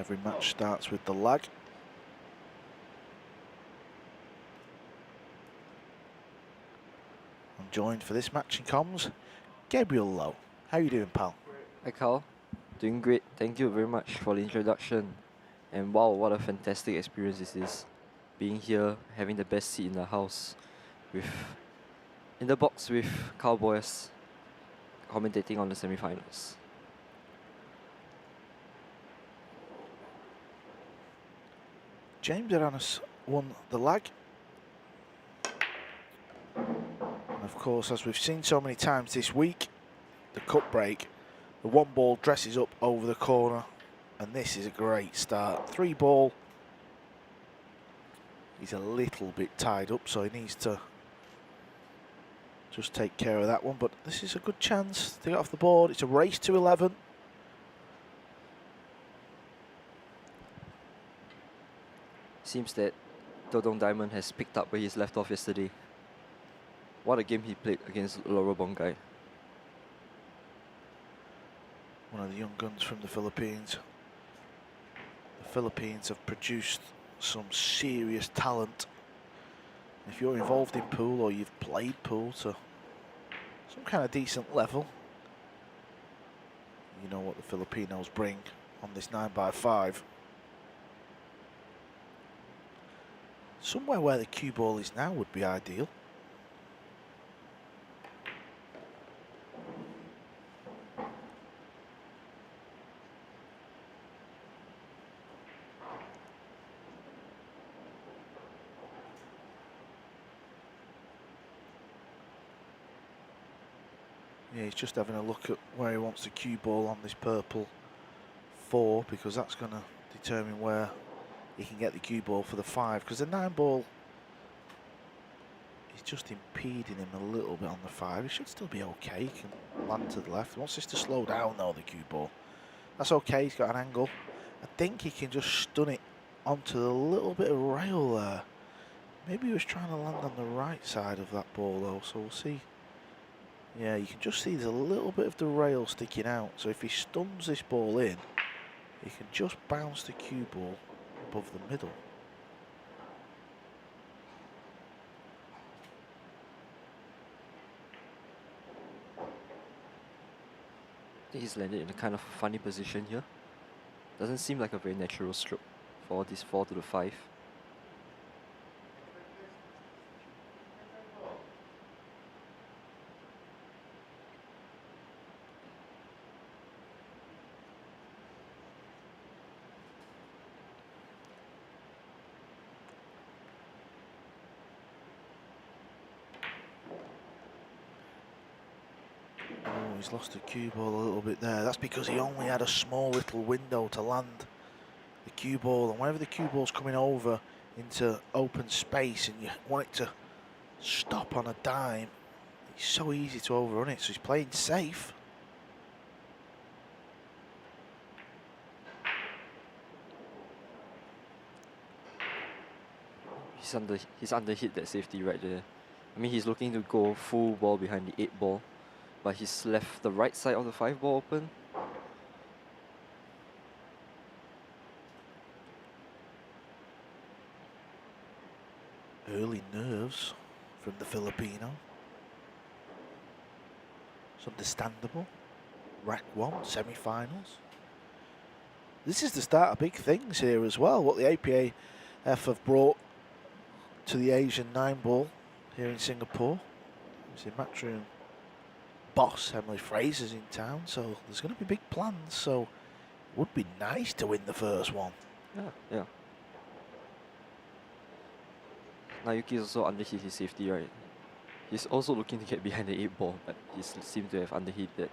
Every match starts with the lag. I'm joined for this match in comms, Gabriel Lowe. How you doing, pal? Hi Carl, doing great. Thank you very much for the introduction. And wow, what a fantastic experience this is. Being here, having the best seat in the house, with in the box with Cowboys commentating on the semi-finals. James Aranas won the lag. And of course, as we've seen so many times this week, the cut break, the one ball dresses up over the corner, and this is a great start. 3 ball. He's a little bit tied up, so he needs to just take care of that one, but this is a good chance to get off the board. It's a race to 11. Seems that Dodong Diamond has picked up where he's left off yesterday. What a game he played against Laura Bongai. One of the young guns from the Philippines. The Philippines have produced some serious talent. If you're involved in pool or you've played pool to some kind of decent level, you know what the Filipinos bring on this 9x5. Somewhere where the cue ball is now would be ideal. Yeah, he's just having a look at where he wants the cue ball on this purple 4, because that's going to determine where he can get the cue ball for the 5, because the 9 ball is just impeding him a little bit on the 5. He should still be okay. He can land to the left. He wants this to slow down though, the cue ball. That's okay, he's got an angle. I think he can just stun it onto the little bit of rail there. Maybe he was trying to land on the right side of that ball though, so we'll see. Yeah, you can just see there's a little bit of the rail sticking out. So if he stuns this ball in, he can just bounce the cue ball above the middle. I think he's landed in a kind of funny position here. Doesn't seem like a very natural stroke for this 4 to the 5. Oh, he's lost the cue ball a little bit there. That's because he only had a small little window to land the cue ball, and whenever the cue ball's coming over into open space and you want it to stop on a dime, it's so easy to overrun it, so he's playing safe. He's under hit that safety right there. I mean, he's looking to go full ball behind the 8 ball, but he's left the right side of the 5 ball open. Early nerves from the Filipino. It's understandable. Rack 1, semi-finals. This is the start of big things here as well, what the APAF have brought to the Asian 9-ball here in Singapore. It's in matchroom boss Emily Fraser's in town, so there's going to be big plans, so it would be nice to win the first one. Yeah. Naoyuki is also underhit his safety, right? He's also looking to get behind the 8 ball, but he seems to have underhit that.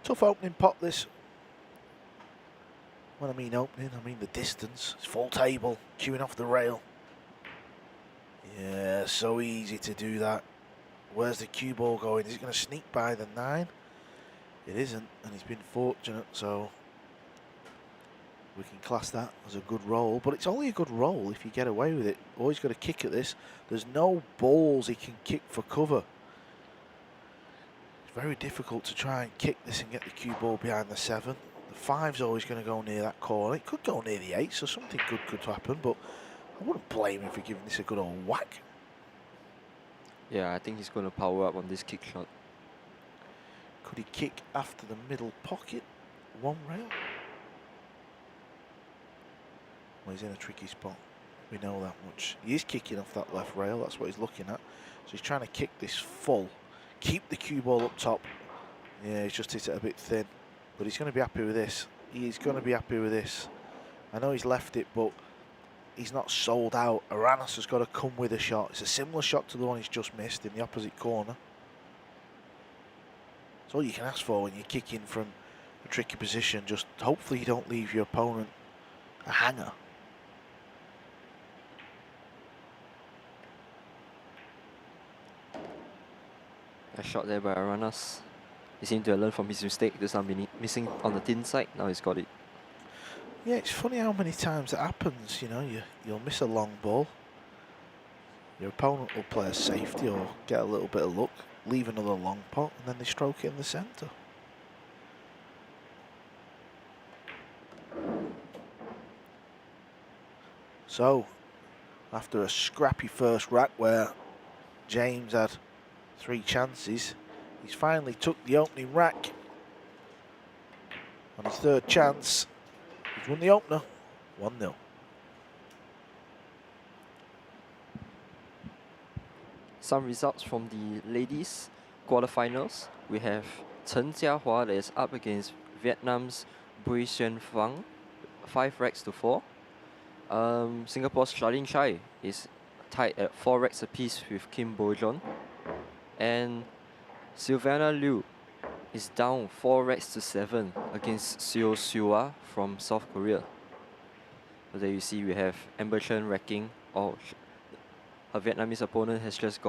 Tough opening pot, this. When I mean opening, I mean the distance. It's full table, queuing off the rail. Yeah, so easy to do that. Where's the cue ball going? Is it going to sneak by the 9? It isn't, and he's been fortunate, so we can class that as a good roll. But it's only a good roll if you get away with it. Always got to kick at this. There's no balls he can kick for cover. Very difficult to try and kick this and get the cue ball behind the 7. The 5's always going to go near that corner. It could go near the 8, so something good could happen, but I wouldn't blame him for giving this a good old whack. Yeah, I think he's going to power up on this kick shot. Could he kick after the middle pocket? One rail? Well, he's in a tricky spot. We know that much. He is kicking off that left rail. That's what he's looking at. So he's trying to kick this full. Keep the cue ball up top. Yeah, he's just hit it a bit thin. But he's going to be happy with this. He is going to be happy with this. I know he's left it, but he's not sold out. Aranas has got to come with a shot. It's a similar shot to the one he's just missed in the opposite corner. It's all you can ask for when you're kicking from a tricky position. Just hopefully you don't leave your opponent a hanger. A shot there by Aranas. He seemed to have learned from his mistake this time, missing on the thin side. Now he's got it. Yeah, it's funny how many times it happens. You know, you'll miss a long ball. Your opponent will play a safety or get a little bit of luck, leave another long pot, and then they stroke it in the centre. So, after a scrappy first rack where James had 3 chances, he's finally took the opening rack. On his 3rd chance, he's won the opener, 1-0. Some results from the ladies quarterfinals. We have Chen Jiahua that is up against Vietnam's Bui Xuan Phang, 5 racks to 4. Singapore's Charlene Chai is tied at 4 racks apiece with Kim Bo-jeon. And Sylvana Liu is down 4 racks to 7 against Seo Siwa from South Korea. So there you see we have Amber Chen racking. Her Vietnamese opponent has just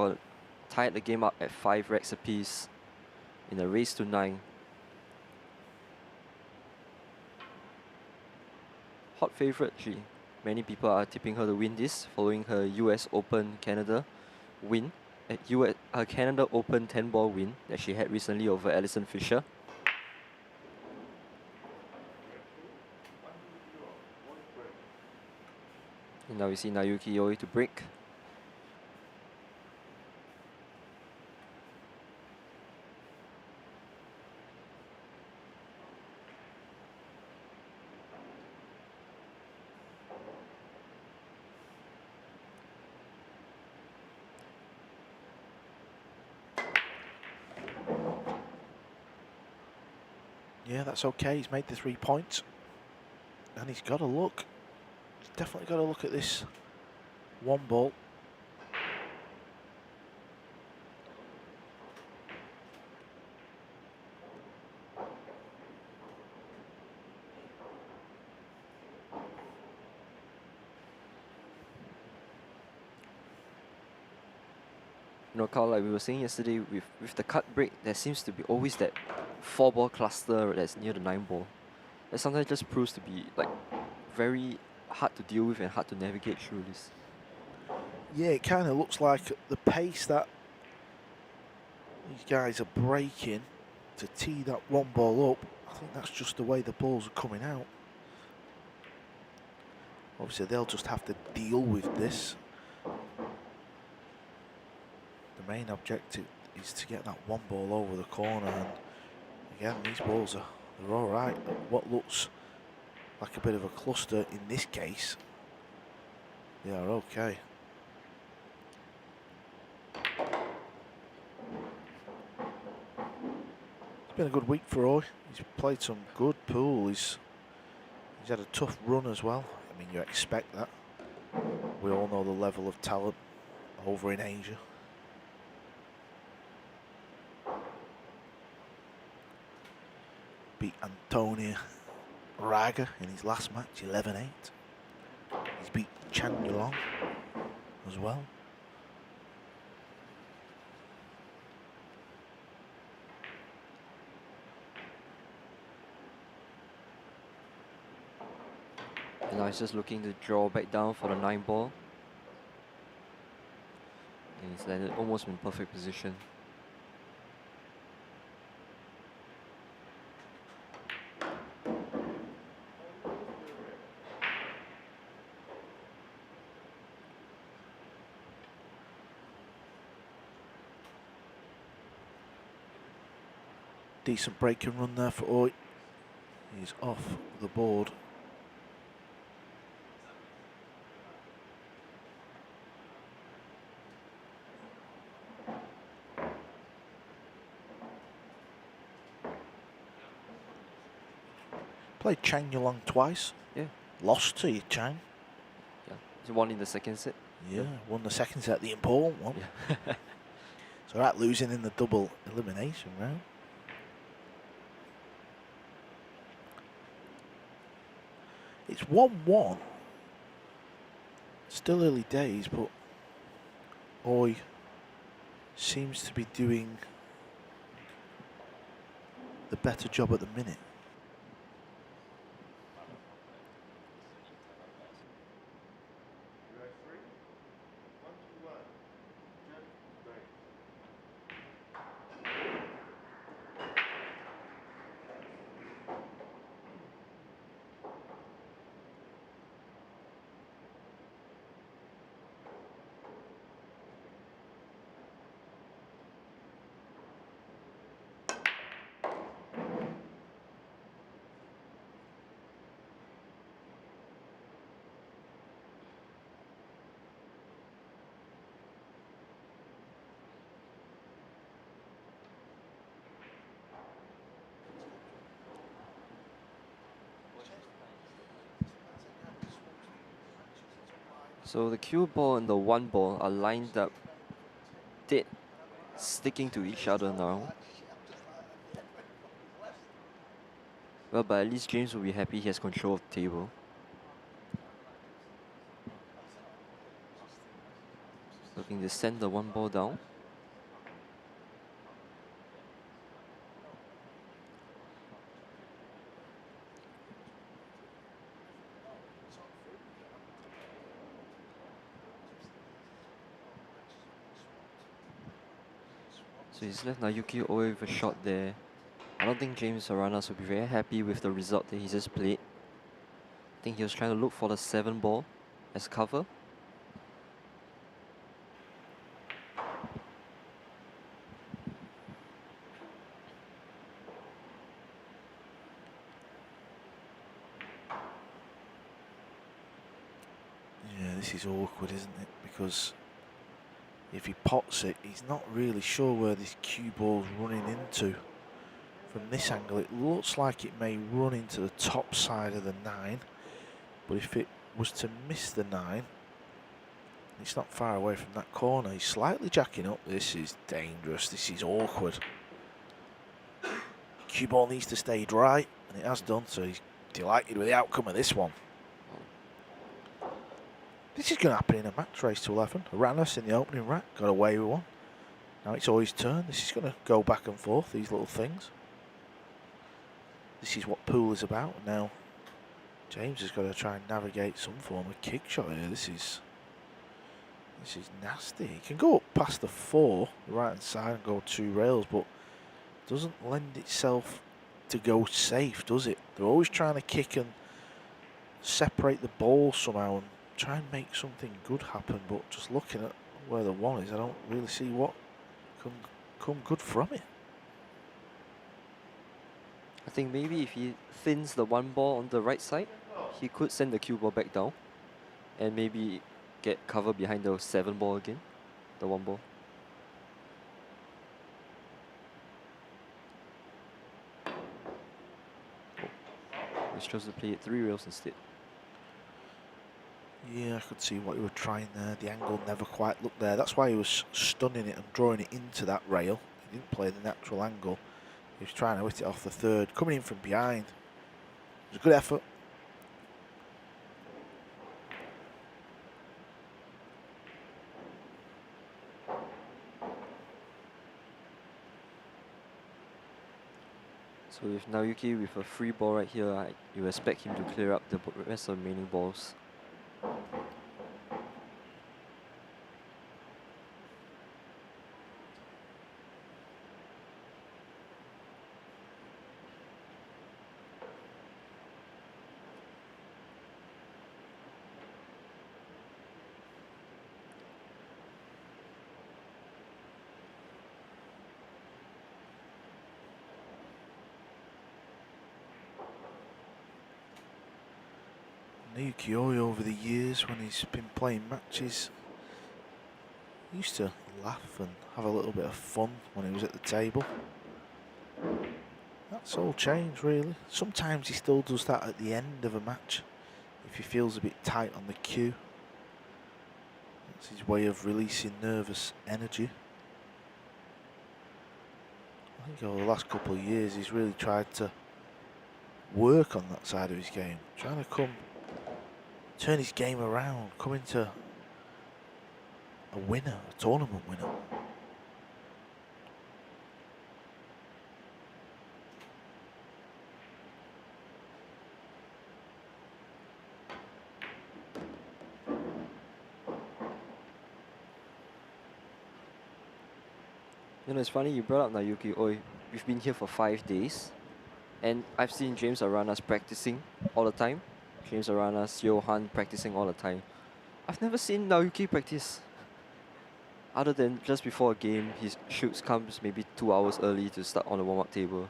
tied the game up at 5 racks apiece in a race to 9. Hot favourite, many people are tipping her to win this, following her US Open Canada win. Her Canada Open 10-ball win that she had recently over Alison Fisher. And now we see Naoyuki Oi to break. Yeah, that's okay. He's made the 3 points. And he's got to look. He's definitely got to look at this 1 ball. You know, Carl, like we were saying yesterday, with the cut break, there seems to be always that 4-ball cluster that's near the 9-ball. That sometimes just proves to be like very hard to deal with and hard to navigate through this. Yeah, it kind of looks like the pace that these guys are breaking to tee that 1 ball up. I think that's just the way the balls are coming out. Obviously, they'll just have to deal with this. The main objective is to get that 1 ball over the corner, and again, these balls they're all right. What looks like a bit of a cluster in this case, they are okay. It's been a good week for Oi. He's played some good pool. He's had a tough run as well. I mean, you expect that. We all know the level of talent over in Asia. Beat Antonia Raga in his last match, 11-8. He's beat Chan Yulong as well. And now he's just looking to draw back down for the 9-ball. And he's landed almost in perfect position. Decent break and run there for Oi. He's off the board. Played Chang Yulong twice. Yeah. Lost to Chang. Yeah. He won in the second set. Yeah, won the second set, the important one. Yeah. So that losing in the double elimination round. It's 1-1. Still early days, but Oi seems to be doing the better job at the minute. So the cue ball and the one ball are lined up dead, sticking to each other now. Well, but at least James will be happy he has control of the table. Looking to send the one ball down. So he's left Naoyuki Oi with a shot there. I don't think James Aranas will be very happy with the result that he just played. I think he was trying to look for the 7 ball as cover. Yeah, this is awkward, isn't it? Because if he pots it, he's not really sure where this cue ball's running into. From this angle, it looks like it may run into the top side of the 9, but if it was to miss the 9, it's not far away from that corner. He's slightly jacking up. This is dangerous. This is awkward. Cue ball needs to stay dry, and it has done, so he's delighted with the outcome of this one. This is going to happen in a match race to 11. Aranas in the opening rack got away with one. Now it's Oi's turn. This is going to go back and forth, these little things. This is what pool is about. Now James has got to try and navigate some form of kick shot here. This is nasty. He can go up past the 4, the right hand side, and go 2 rails, but doesn't lend itself to go safe, does it? They're always trying to kick and separate the ball somehow and try and make something good happen, but just looking at where the 1 is, I don't really see what can come good from it. I think maybe if he thins the 1 ball on the right side, he could send the cue ball back down and maybe get cover behind the 7 ball again, the 1 ball. Oh. He chose to play it 3 rails instead. Yeah, I could see what he was trying there. The angle never quite looked there. That's why he was stunning it and drawing it into that rail. He didn't play the natural angle. He was trying to hit it off the 3rd, coming in from behind. It was a good effort. So with Naoyuki with a free ball right here, you expect him to clear up the rest of the remaining balls. Naoyuki Oi over the years when he's been playing matches used to laugh and have a little bit of fun when he was at the table. That's all changed really. Sometimes he still does that at the end of a match if he feels a bit tight on the cue. That's his way of releasing nervous energy. I think over the last couple of years he's really tried to work on that side of his game, trying to turn his game around, come into a winner, a tournament winner. You know, it's funny you brought up Naoyuki Oi. We've been here for 5 days, and I've seen James Aranas practicing all the time. James Aranas, Johan practicing all the time. I've never seen Naoyuki practice. Other than just before a game, he shoots comes maybe 2 hours early to start on the warm-up table.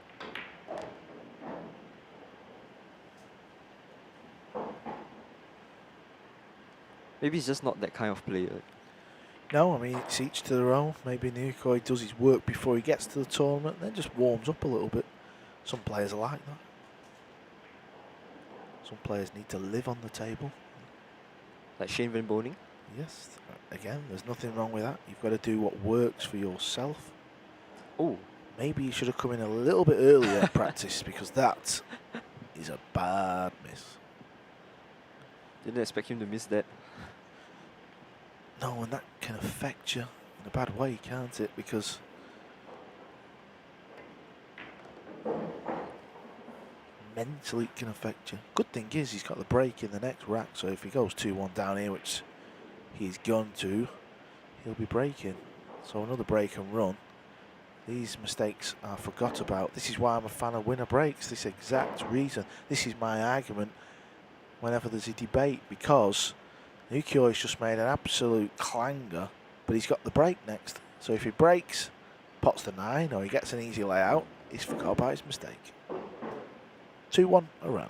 Maybe he's just not that kind of player. No, I mean, it's each to their own. Maybe Naoyuki Oi does his work before he gets to the tournament, then just warms up a little bit. Some players are like that. Some players need to live on the table. Like Shane Van Boning. Yes, again, there's nothing wrong with that. You've got to do what works for yourself. Oh, Maybe you should have come in a little bit earlier at practice, because that is a bad miss. didn't expect him to miss that. No, and that can affect you in a bad way, can't it? Because mentally it can affect you. Good thing is he's got the break in the next rack, so if he goes 2-1 down here, which he's gone to, he'll be breaking. So another break and run. These mistakes are forgot about. This is why I'm a fan of winner breaks. This exact reason. This is my argument whenever there's a debate, because Naoyuki Oi's just made an absolute clanger, but he's got the break next. So if he breaks, pots the 9, or he gets an easy layout, he's forgot about his mistake. 2-1 Aranas.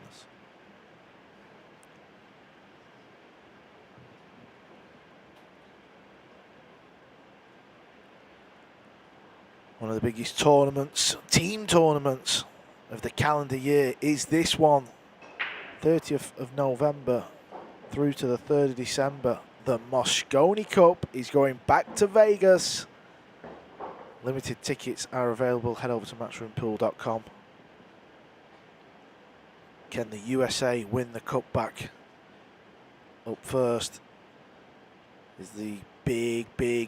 One of the biggest tournaments, team tournaments of the calendar year is this one. 30th of November through to the 3rd of December. The Mosconi Cup is going back to Vegas. Limited tickets are available. Head over to matchroompool.com. Can the USA win the cup back? Up first is the big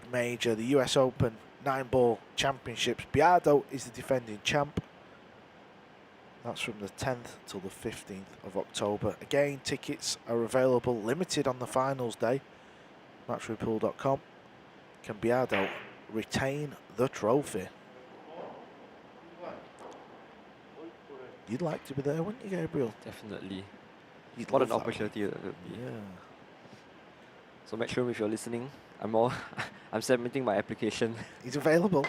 major, the US Open Nineball Championships. Biardo is the defending champ. That's from the 10th till the 15th of October. Again, tickets are available, limited on the finals day. Matchroompool.com. Can Biardo retain the trophy? You'd like to be there, wouldn't you, Gabriel? Definitely. You'd What love an that, opportunity that would be. Yeah. So Matchroom, if you're listening, I'm submitting my application. He's available.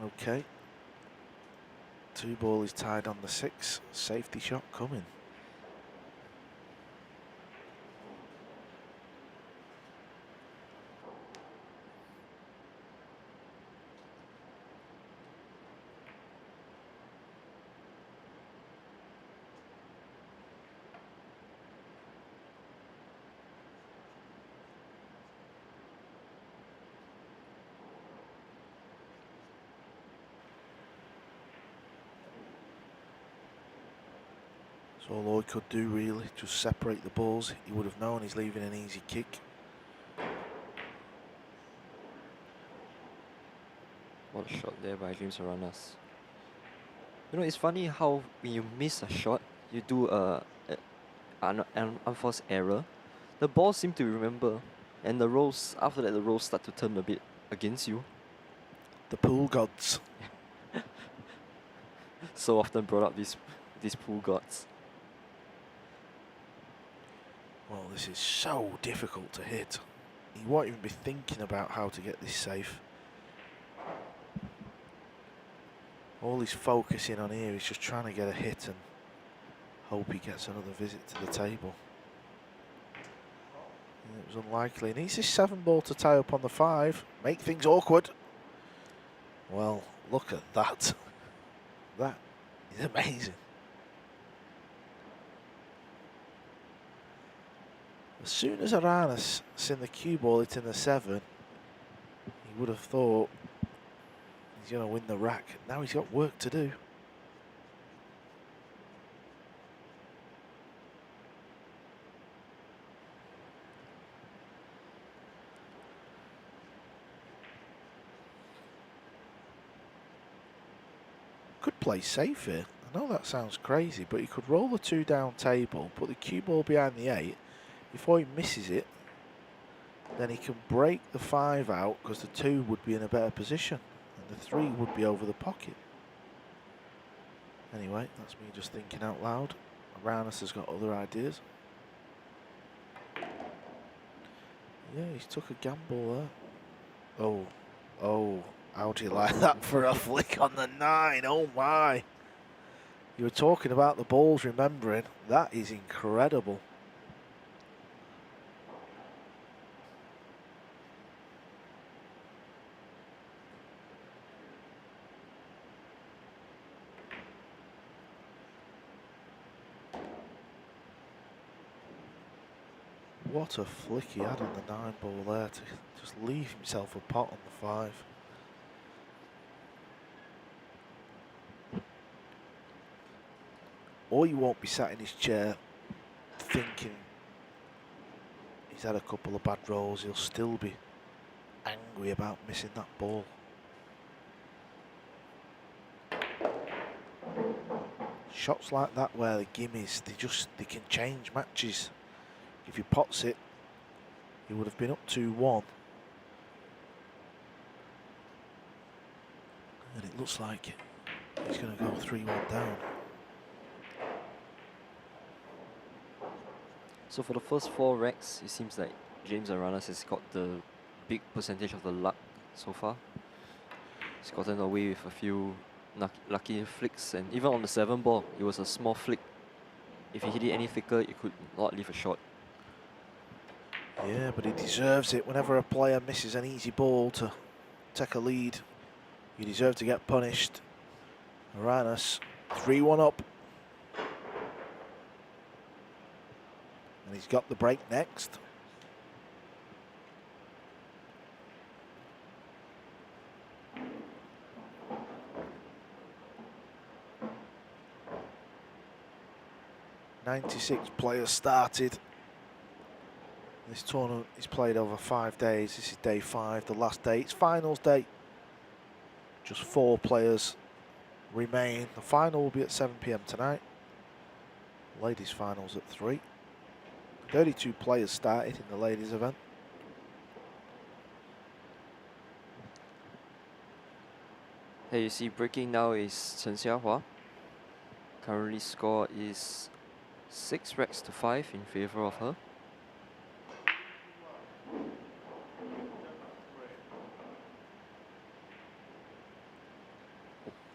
Okay. 2-ball is tied on the 6. Safety shot coming. So all Oi could do really, just separate the balls. He would have known he's leaving an easy kick. What a shot there by James Aranas. You know, it's funny how when you miss a shot, you do an unforced error. The ball seems to remember, and the rolls after that the rolls start to turn a bit against you. The pool gods. So often brought up these pool gods. Well, this is so difficult to hit. He won't even be thinking about how to get this safe. All he's focusing on here is just trying to get a hit and hope he gets another visit to the table. And it was unlikely. He needs his 7-ball to tie up on the 5. Make things awkward. Well, look at that. That is amazing. As soon as Aranas seen the cue ball hit in the 7, he would have thought he's going to win the rack. Now he's got work to do. Could play safe here. I know that sounds crazy, but he could roll the 2 down table, put the cue ball behind the 8. Before he misses it, then he can break the 5 out because the 2 would be in a better position and the 3 would be over the pocket. Anyway, that's me just thinking out loud. Aranas has got other ideas. Yeah, he's took a gamble there. Oh, how do you like that for a flick on the 9? Oh my. You were talking about the balls remembering. That is incredible. What a flick he had on the 9-ball there to just leave himself a pot on the 5. Or he won't be sat in his chair thinking he's had a couple of bad rolls. He'll still be angry about missing that ball. Shots like that where the gimmies, they can change matches. If he pots it, he would have been up 2-1. And it looks like he's going to go 3-1 down. So for the first 4 racks, it seems like James Aranas has got the big percentage of the luck so far. He's gotten away with a few lucky flicks, and even on the 7-ball, it was a small flick. If he hit it any thicker, it could not leave a shot. Yeah, but he deserves it. Whenever a player misses an easy ball to take a lead, you deserve to get punished. Aranas, 3-1 up. And he's got the break next. "96 players started. This tournament is played over 5 days. This is day 5, the last day. It's finals day. Just 4 players remain. The final will be at 7 PM tonight. Ladies finals at 3. 32 players started in the ladies event. Hey, you see, breaking now is Chen Xiahua. Currently score is 6 racks to 5 in favor of her.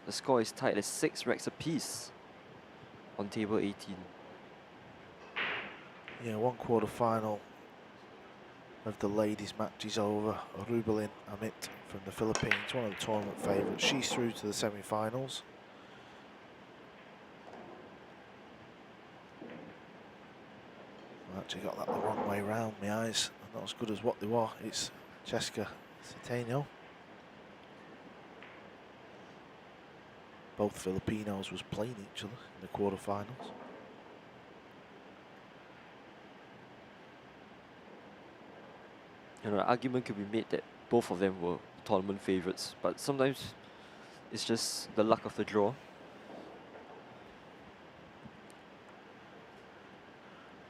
The score is tied at 6 racks apiece on table 18. Yeah, 1 quarter final of the ladies match is over. Rubelin Amit from the Philippines, one of the tournament favourites. She's through to the semi-finals. I actually got that the wrong way round. My eyes are not as good as what they were. It's Jessica Citeno. Both Filipinos was playing each other in the quarterfinals. You know, the argument could be made that both of them were tournament favourites, but sometimes it's just the luck of the draw.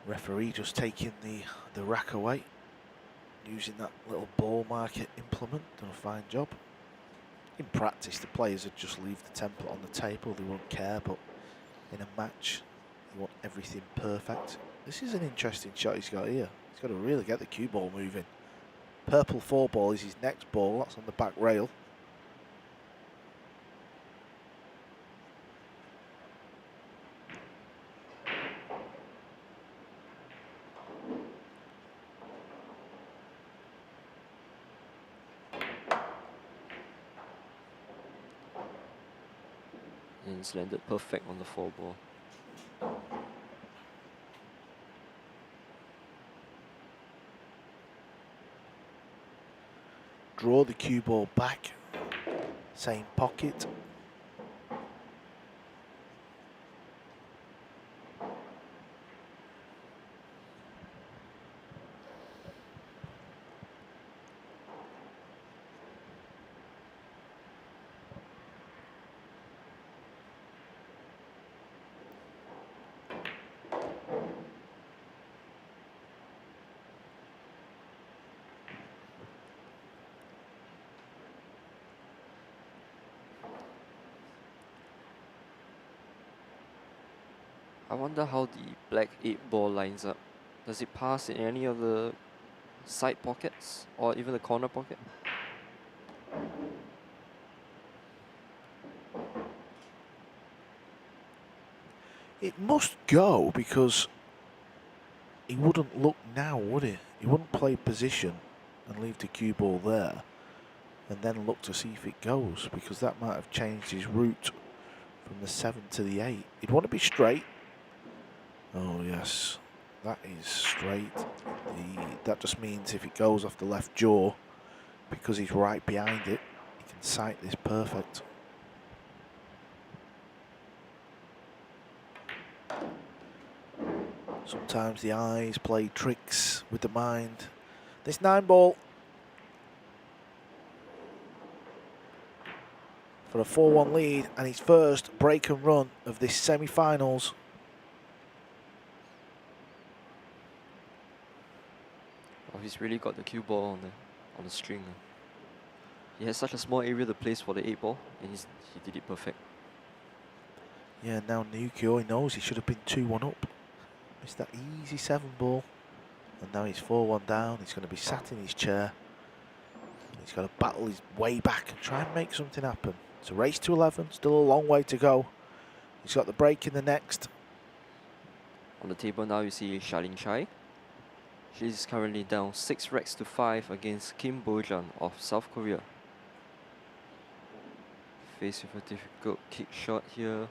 Referee just taking the rack away, using that little ball marker implement. Done a fine job. In practice, the players would just leave the template on the table. They won't care, but in a match, you want everything perfect. This is an interesting shot he's got here. He's got to really get the cue ball moving. Purple 4-ball is his next ball. That's on the back rail. And it's landed perfect on the 4 ball. Draw the cue ball back. Same pocket. I wonder how the black 8 ball lines up. Does it pass in any of the side pockets or even the corner pocket? It must go because he wouldn't look now, would he? He wouldn't play position and leave the cue ball there and then look to see if it goes, because that might have changed his route from the 7 to the 8. He'd want to be straight. Oh yes, that is straight. That just means if it goes off the left jaw, because he's right behind it, he can sight this perfect. Sometimes the eyes play tricks with the mind. This 9-ball for a 4-1 lead and his first break and run of this semi-finals. Oh, he's really got the cue ball on the string. He has such a small area to place for the 8 ball, and he did it perfect. Yeah, now Naoyuki Oi knows he should have been 2-1 up. Missed that easy 7-ball. And now he's 4-1 down. He's going to be sat in his chair. He's got to battle his way back and try and make something happen. It's a race to 11, still a long way to go. He's got the break in the next. On the table now you see Charlene Chai. She's currently down 6 racks to 5 against Kim Bojan of South Korea. Faced with a difficult kick shot here.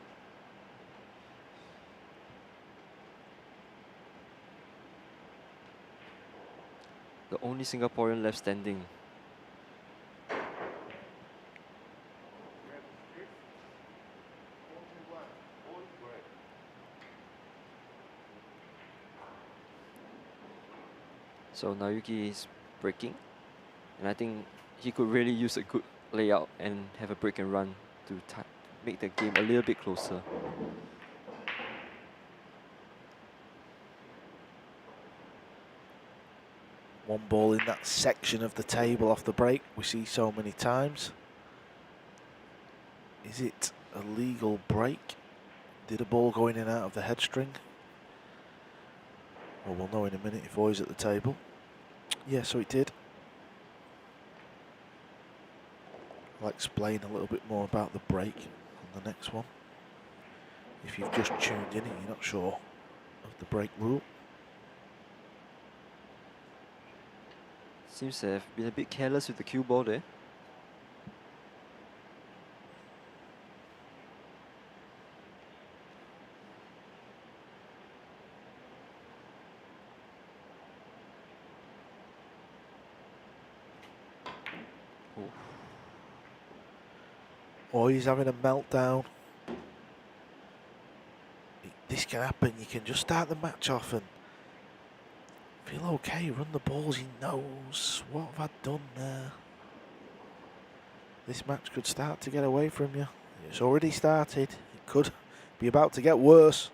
The only Singaporean left standing. So Naoyuki is breaking, and I think he could really use a good layout and have a break and run to make the game a little bit closer. One ball in that section of the table off the break we see so many times. Is it a legal break? Did a ball go in and out of the head string? Well, we'll know in a minute if Oi's at the table. Yeah, so it did. I'll explain a little bit more about the break on the next one. If you've just tuned in and you're not sure of the break rule. Seems to have been a bit careless with the cue ball there. Or he's having a meltdown. This can happen. You can just start the match off and feel okay, run the balls he knows. What have I done there? This match could start to get away from you. It's already started. It could be about to get worse.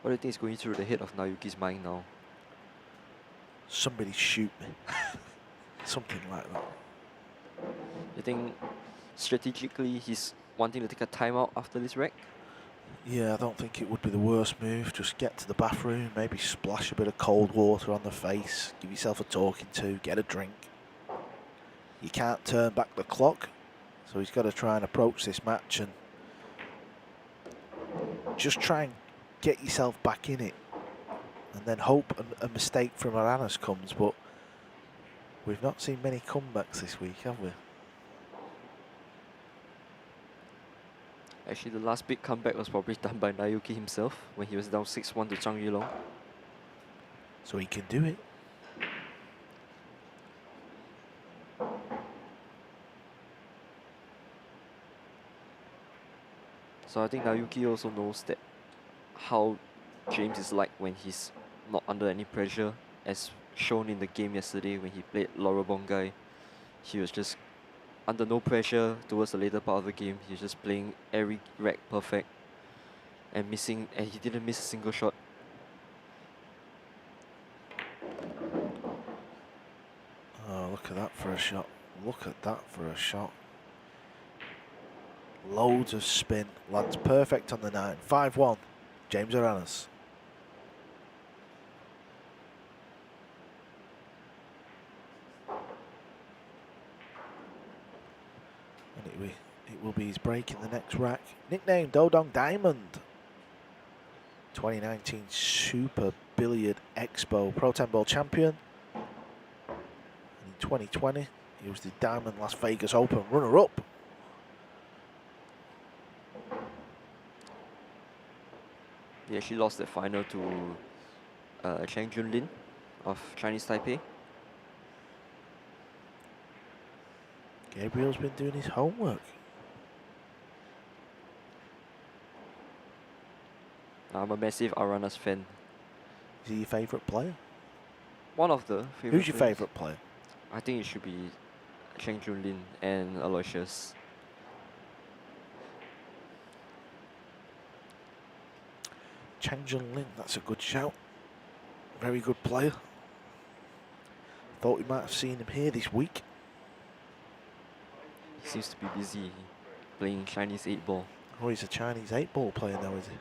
What do you think is going through the head of Naoyuki's mind now? Somebody shoot me. Something like that. You think strategically he's wanting to take a timeout after this wreck? Yeah, I don't think it would be the worst move. Just get to the bathroom, maybe splash a bit of cold water on the face, give yourself a talking to, get a drink. You can't turn back the clock, so he's got to try and approach this match and just try and get yourself back in it, and then hope a mistake from Aranas comes. But we've not seen many comebacks this week, have we? Actually, the last big comeback was probably done by Naoyuki himself when he was down 6-1 to Zhang Yulong. So he can do it. So I think Naoyuki also knows that how James is like when he's not under any pressure, as shown in the game yesterday when he played Laura Bongai. He was just under no pressure towards the later part of the game. He was just playing every rack perfect and he didn't miss a single shot. Oh, look at that for a shot. Look at that for a shot. Loads of spin. Lands perfect on the 9. 5-1. James Aranas. And it will be his break in the next rack. Nicknamed Dodong Diamond. 2019 Super Billiard Expo Pro 10 Ball champion. And in 2020, he was the Diamond Las Vegas Open runner-up. He actually lost the final to Cheng Junlin of Chinese Taipei. Gabriel's been doing his homework. I'm a massive Aranas fan. Is he your favourite player? One of the favorite. Who's your players. favourite player? I think it should be Cheng Junlin and Aloysius. Chang Jun-Lin, that's a good shout. Very good player. Thought we might have seen him here this week. He seems to be busy playing Chinese 8-ball. Oh, he's a Chinese 8-ball player now, is he?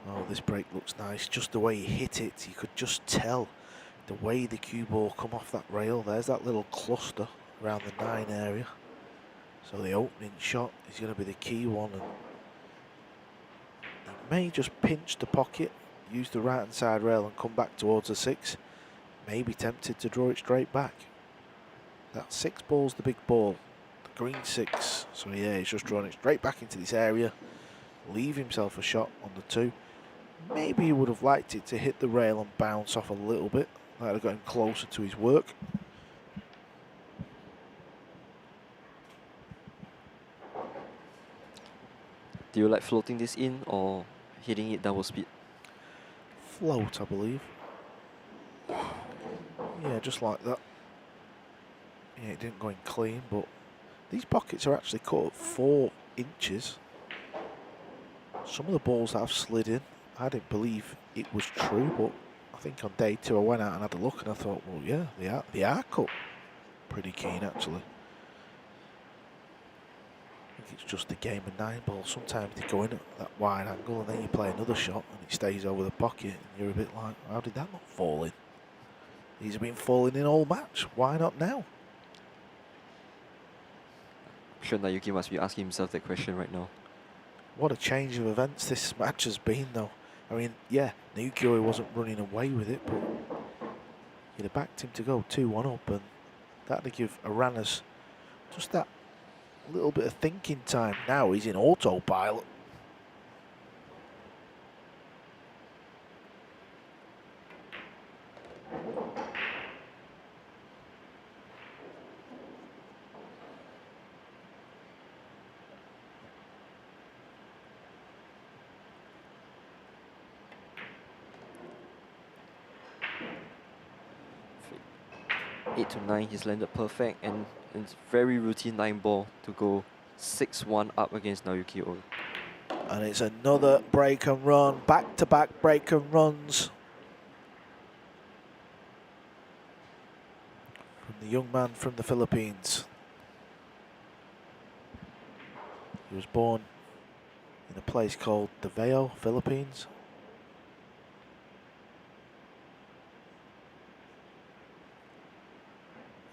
Oh, this break looks nice. Just the way he hit it, you could just tell the way the cue ball come off that rail. There's that little cluster around the 9 area. So the opening shot is going to be the key one. And he may just pinch the pocket, use the right hand side rail and come back towards the 6. Maybe tempted to draw it straight back. That 6 ball's the big ball. The green 6. So yeah, he's just drawn it straight back into this area. Leave himself a shot on the 2. Maybe he would have liked it to hit the rail and bounce off a little bit. That would have got him closer to his work. Do you like floating this in or hitting it double speed? Float, I believe. Yeah, just like that. Yeah, it didn't go in clean, but these pockets are actually cut at 4 inches. Some of the balls that have slid in, I didn't believe it was true, but I think on day 2 I went out and had a look and I thought, well, yeah, they are cut pretty keen actually. I think it's just the game of Nineball. Sometimes they go in at that wide angle and then you play another shot and it stays over the pocket and you're a bit like, how did that not fall in? These have been falling in all match. Why not now? I'm sure Naoyuki must be asking himself that question right now. What a change of events this match has been, though. I mean, yeah, Naoyuki Oi wasn't running away with it, but you'd have backed him to go 2-1 up, and that'd give Aranas just that little bit of thinking time. Now he's in autopilot. Eight to 9, he's landed perfect, and it's very routine 9-ball to go 6-1 up against Naoyuki Oi. And it's another break and run, back-to-back break and runs from the young man from the Philippines. He was born in a place called Davao, Philippines.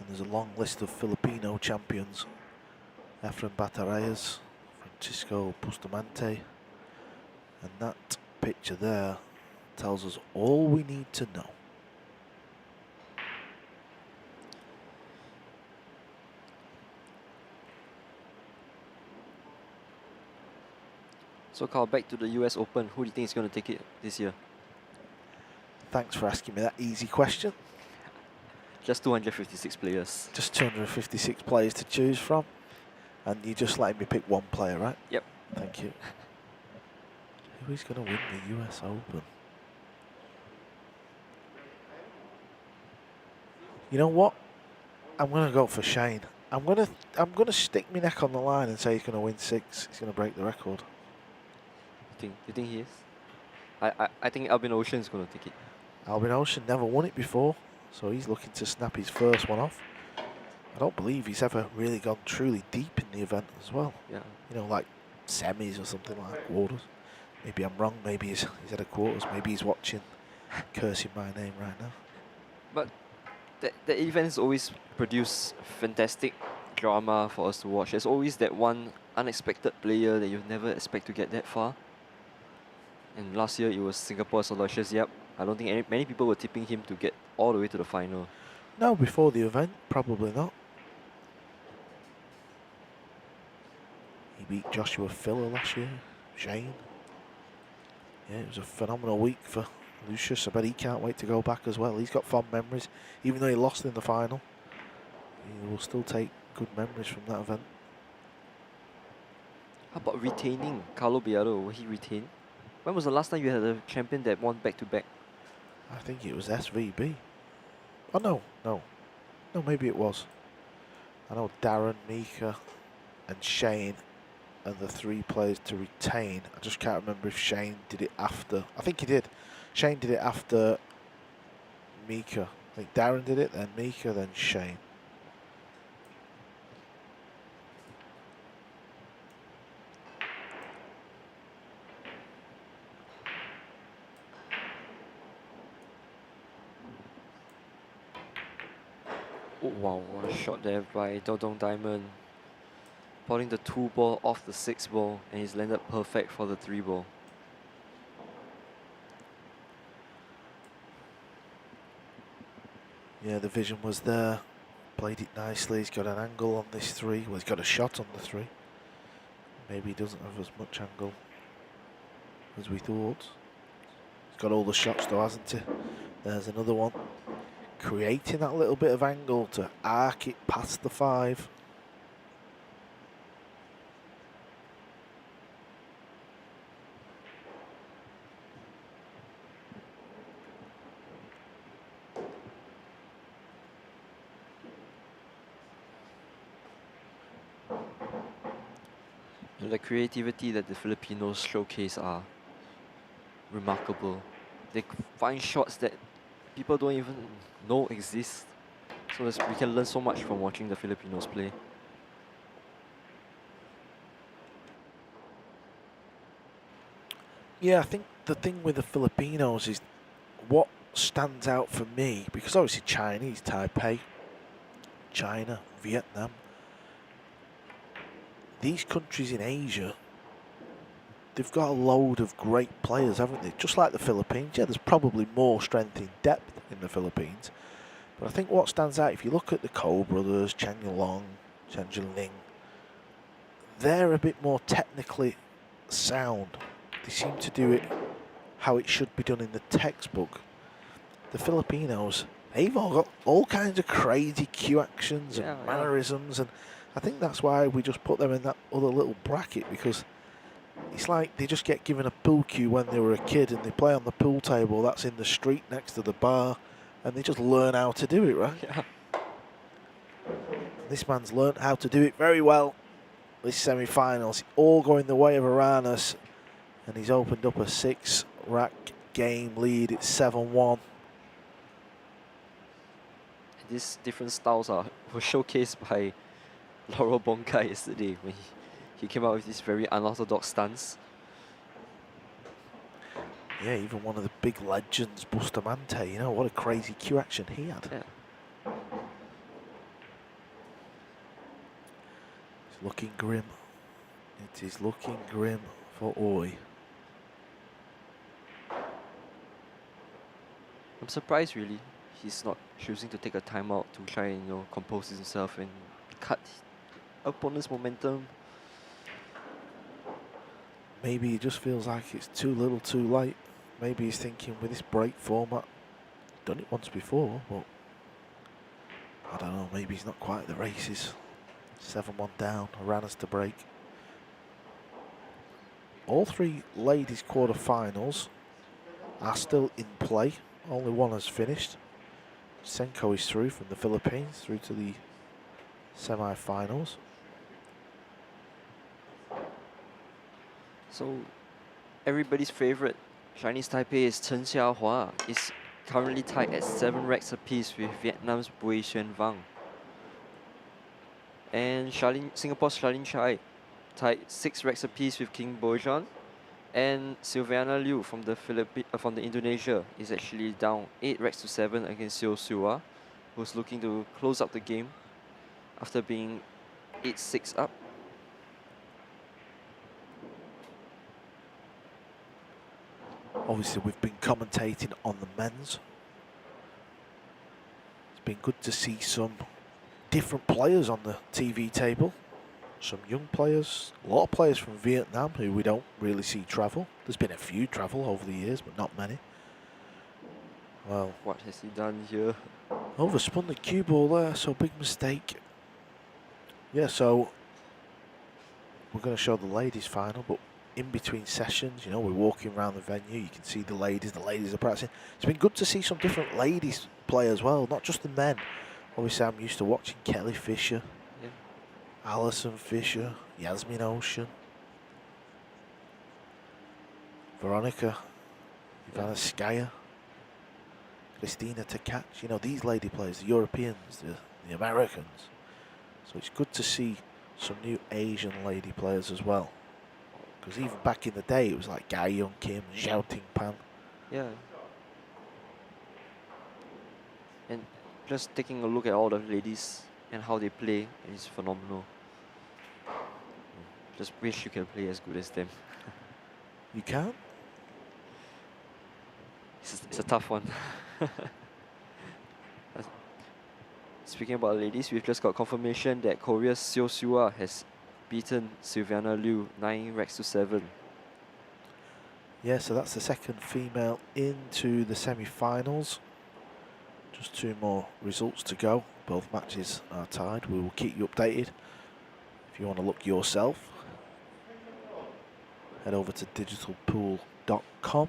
And there's a long list of Filipino champions. Efren Batarayas, Francisco Bustamante. And that picture there tells us all we need to know. So Carl, back to the US Open. Who do you think is going to take it this year? Thanks for asking me that easy question. Just 256 players. Just 256 players to choose from. And you just letting me pick one player, right? Yep. Thank you. Who is going to win the US Open? You know what? I'm going to go for Shane. I'm going to stick my neck on the line and say he's going to win 6. He's going to break the record. You think he is? I think Albin Ocean is going to take it. Albin Ocean never won it before, so he's looking to snap his first one off. I don't believe he's ever really gone truly deep in the event as well. Yeah. You know, like semis or something like quarters. Maybe I'm wrong. Maybe he's at a quarters. Maybe he's watching, cursing my name right now. But the events always produce fantastic drama for us to watch. There's always that one unexpected player that you never expect to get that far. And last year it was Singapore's Aloysius Yap. I don't think many people were tipping him to get all the way to the final. No, before the event, probably not. He beat Joshua Filler last year. Shane. Yeah, it was a phenomenal week for Lucius. I bet he can't wait to go back as well. He's got fond memories. Even though he lost in the final, he will still take good memories from that event. How about retaining Carlo Biado? Will he retain? When was the last time you had a champion that won back-to-back? I think it was SVB. Oh, no. No, maybe it was. I know Darren, Mika and Shane are the 3 players to retain. I just can't remember if Shane did it after. I think he did. Shane did it after Mika. I think Darren did it, then Mika, then Shane. Oh, wow, what a shot there by Dodong Diamond. Putting the 2 ball off the 6 ball, and he's landed perfect for the 3 ball. Yeah, the vision was there. Played it nicely. He's got an angle on this 3. Well, he's got a shot on the 3. Maybe he doesn't have as much angle as we thought. He's got all the shots though, hasn't he? There's another one. Creating that little bit of angle to arc it past the 5. And the creativity that the Filipinos showcase are remarkable. They find shots that people don't even know exist. So we can learn so much from watching the Filipinos play. Yeah, I think the thing with the Filipinos is what stands out for me, because obviously Chinese, Taipei, China, Vietnam, these countries in Asia, they've got a load of great players, haven't they? Just like the Philippines. Yeah, there's probably more strength in depth in the Philippines. But I think what stands out, if you look at the Ko brothers, Chen Yulong, Chen Jinling, they're a bit more technically sound. They seem to do it how it should be done in the textbook. The Filipinos, they've all got all kinds of crazy cue actions and mannerisms, and I think that's why we just put them in that other little bracket, because it's like they just get given a pool cue when they were a kid and they play on the pool table that's in the street next to the bar, and they just learn how to do it, right? Yeah. This man's learned how to do it very well. This semi-finals, all going the way of Aranas, and he's opened up a 6-rack game lead. It's 7-1. These different styles were showcased by Laurel Bonkai yesterday when he came out with this very unorthodox stance. Yeah, even one of the big legends, Bustamante, you know, what a crazy cue action he had. Yeah. looking grim. It is looking grim for Oi. I'm surprised really. He's not choosing to take a timeout to try and compose himself and cut opponent's momentum. Maybe he just feels like it's too little too late. Maybe he's thinking with this break format, done it once before, but I don't know, maybe he's not quite at the races. 7-1 down, Aranas to break. All three ladies quarter-finals are still in play. Only one has finished. Senko is through from the Philippines, through to the semi-finals. So everybody's favorite Chinese Taipei's Chen Xiaohua is currently tied at 7 racks apiece with Vietnam's Bui Xuan Vang. And Singapore's Charlene Chai tied 6 racks apiece with King Bojan. And Silviana Liu from the Indonesia is actually down 8 racks to 7 against Seo Sua, who's looking to close up the game after being 8-6 up. Obviously, we've been commentating on the men's. It's been good to see some different players on the TV table. Some young players, a lot of players from Vietnam who we don't really see travel. There's been a few travel over the years, but not many. Well, What has he done here? overspun the cue ball there, so big mistake. Yeah, so we're going to show the ladies final, but in between sessions, we're walking around the venue, you can see the ladies are practicing. It's been good to see some different ladies play as well, not just the men. Obviously, I'm used to watching Kelly Fisher, Yeah. Alison Fisher, Yasmin Ocean, Veronica Ivanskaya, Christina Tkach. These lady players, the Europeans, the Americans. So it's good to see some new Asian lady players as well. Because even back in the day, it was like Gai Young Kim, Zhao Ting Pan. Yeah. And just taking a look at all the ladies and how they play is phenomenal. Just wish you can play as good as them. You can? It's a tough one. Speaking about ladies, we've just got confirmation that Korea's Seo Sua has beaten Silviana Liu 9 racks to 7. Yeah, so that's the second female into the semi-finals. Just 2 more results to go. Both matches are tied. We will keep you updated. If you want to look yourself, head over to digitalpool.com.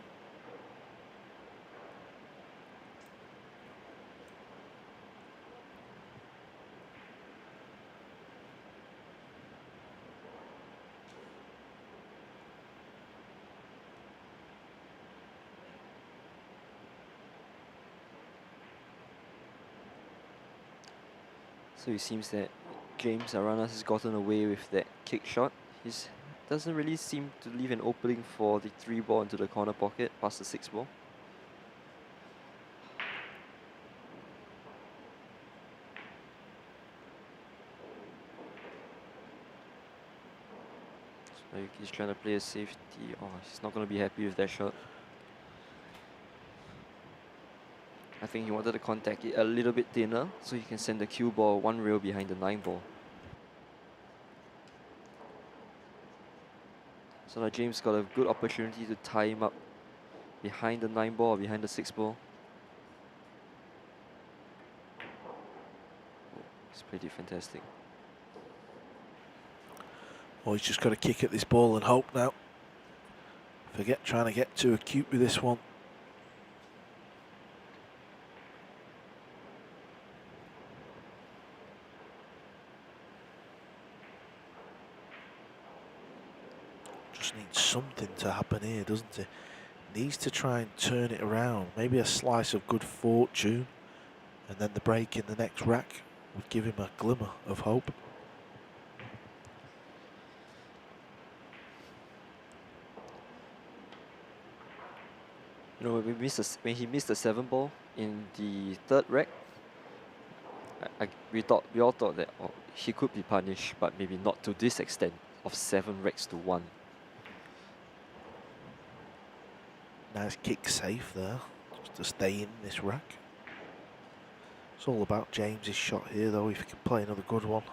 So it seems that James Aranas has gotten away with that kick shot. He doesn't really seem to leave an opening for the 3 ball into the corner pocket past the 6 ball. So he's trying to play a safety. Oh, he's not going to be happy with that shot. I think he wanted to contact it a little bit thinner so he can send the cue ball 1 rail behind the 9 ball. So now James got a good opportunity to tie him up behind the 9 ball or behind the 6 ball. Oh, he's played it fantastic. Oh, he's just got to kick at this ball and hope now. Forget trying to get too acute with this one. Just needs something to happen here, doesn't it? Needs to try and turn it around. Maybe a slice of good fortune, and then the break in the next rack would give him a glimmer of hope. When he missed the 7 ball in the 3rd rack, We all thought that he could be punished, but maybe not to this extent of 7 racks to 1. Nice kick safe there, just to stay in this rack. It's all about James's shot here, though, if he can play another good one.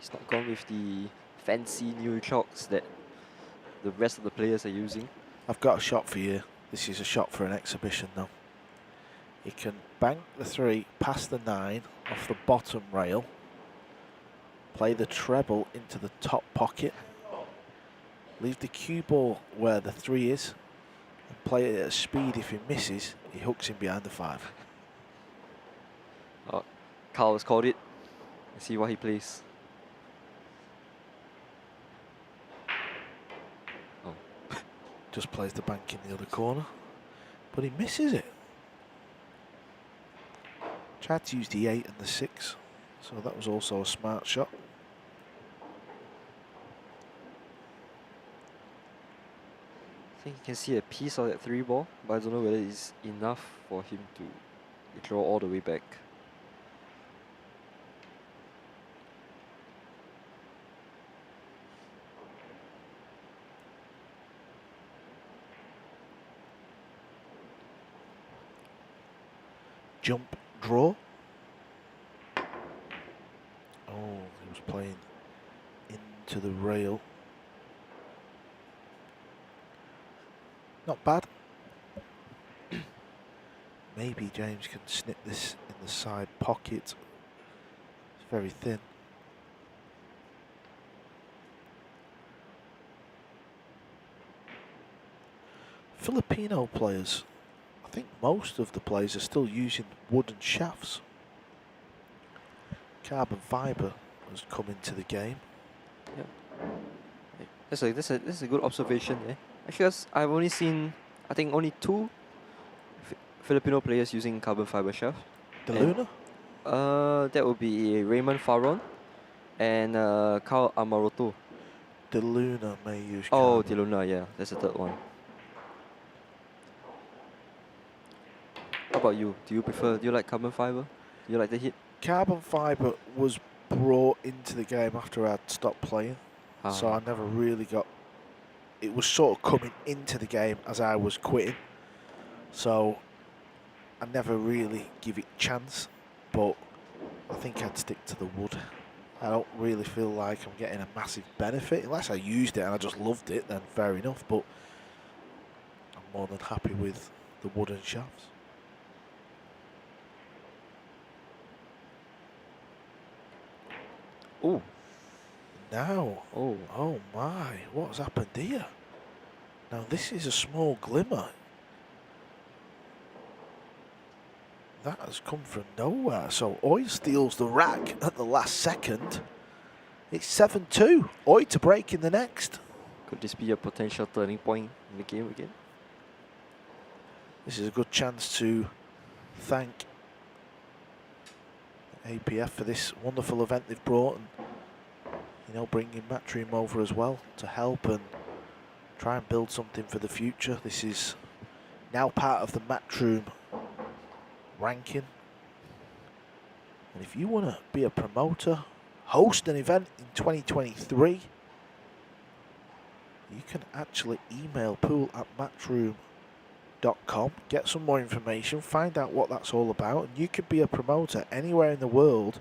He's not gone with the fancy new chalks that the rest of the players are using. I've got a shot for you. This is a shot for an exhibition, though. He can bank the 3 past the 9 off the bottom rail, play the treble into the top pocket, leave the cue ball where the 3 is, and play it at a speed. If he misses, he hooks him behind the 5. Carl has called it. Let's see what he plays. Just plays the bank in the other corner, but he misses it. Tried to use the 8 and the 6, so that was also a smart shot. I think you can see a piece of that 3 ball, but I don't know whether it's enough for him to draw all the way back. Jump, draw. Oh, he was playing into the rail. Not bad. Maybe James can snip this in the side pocket. It's very thin. Filipino players, I think most of the players are still using wooden shafts. Carbon fibre has come into the game. Yeah, that's a good observation there. Actually, I've only seen, I think, only 2 Filipino players using carbon fiber shaft. De Luna? That would be Raymond Faron and Carl Amaroto. De Luna may use Oh, carbon. De Luna, yeah, that's the 3rd one. How about you? Do you like carbon fiber? Do you like the hit? Carbon fibre was brought into the game after I'd stopped playing, so I never really got... It was sort of coming into the game as I was quitting, so I never really give it a chance, but I think I'd stick to the wood. I don't really feel like I'm getting a massive benefit. Unless I used it and I just loved it, then fair enough, but I'm more than happy with the wooden shafts. Oh. Now, Oh. oh my, what's happened here? Now this is a small glimmer. That has come from nowhere. So Oi steals the rack at the last second. It's 7-2. Oi to break in the next. Could this be a potential turning point in the game again? This is a good chance to thank APF for this wonderful event they've brought, and bringing Matchroom over as well to help and try and build something for the future. This is now part of the Matchroom ranking, and if you want to be a promoter, host an event in 2023, you can actually email pool@matchroom.com, get some more information, find out what that's all about, and you could be a promoter anywhere in the world,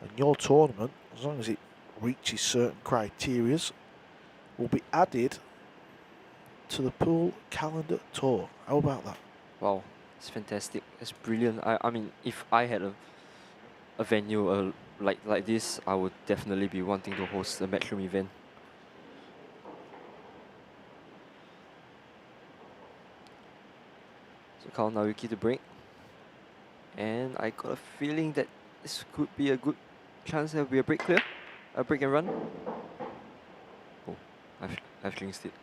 and your tournament, as long as it reaches certain criterias, will be added to the pool calendar tour. How about that? Wow, it's fantastic. It's brilliant. I mean, if I had a venue like this, I would definitely be wanting to host a Matchroom event. So Carl Naoyuki to break. And I got a feeling that this could be a good chance there will be a break clear. A break and run. Oh, I've jinxed it.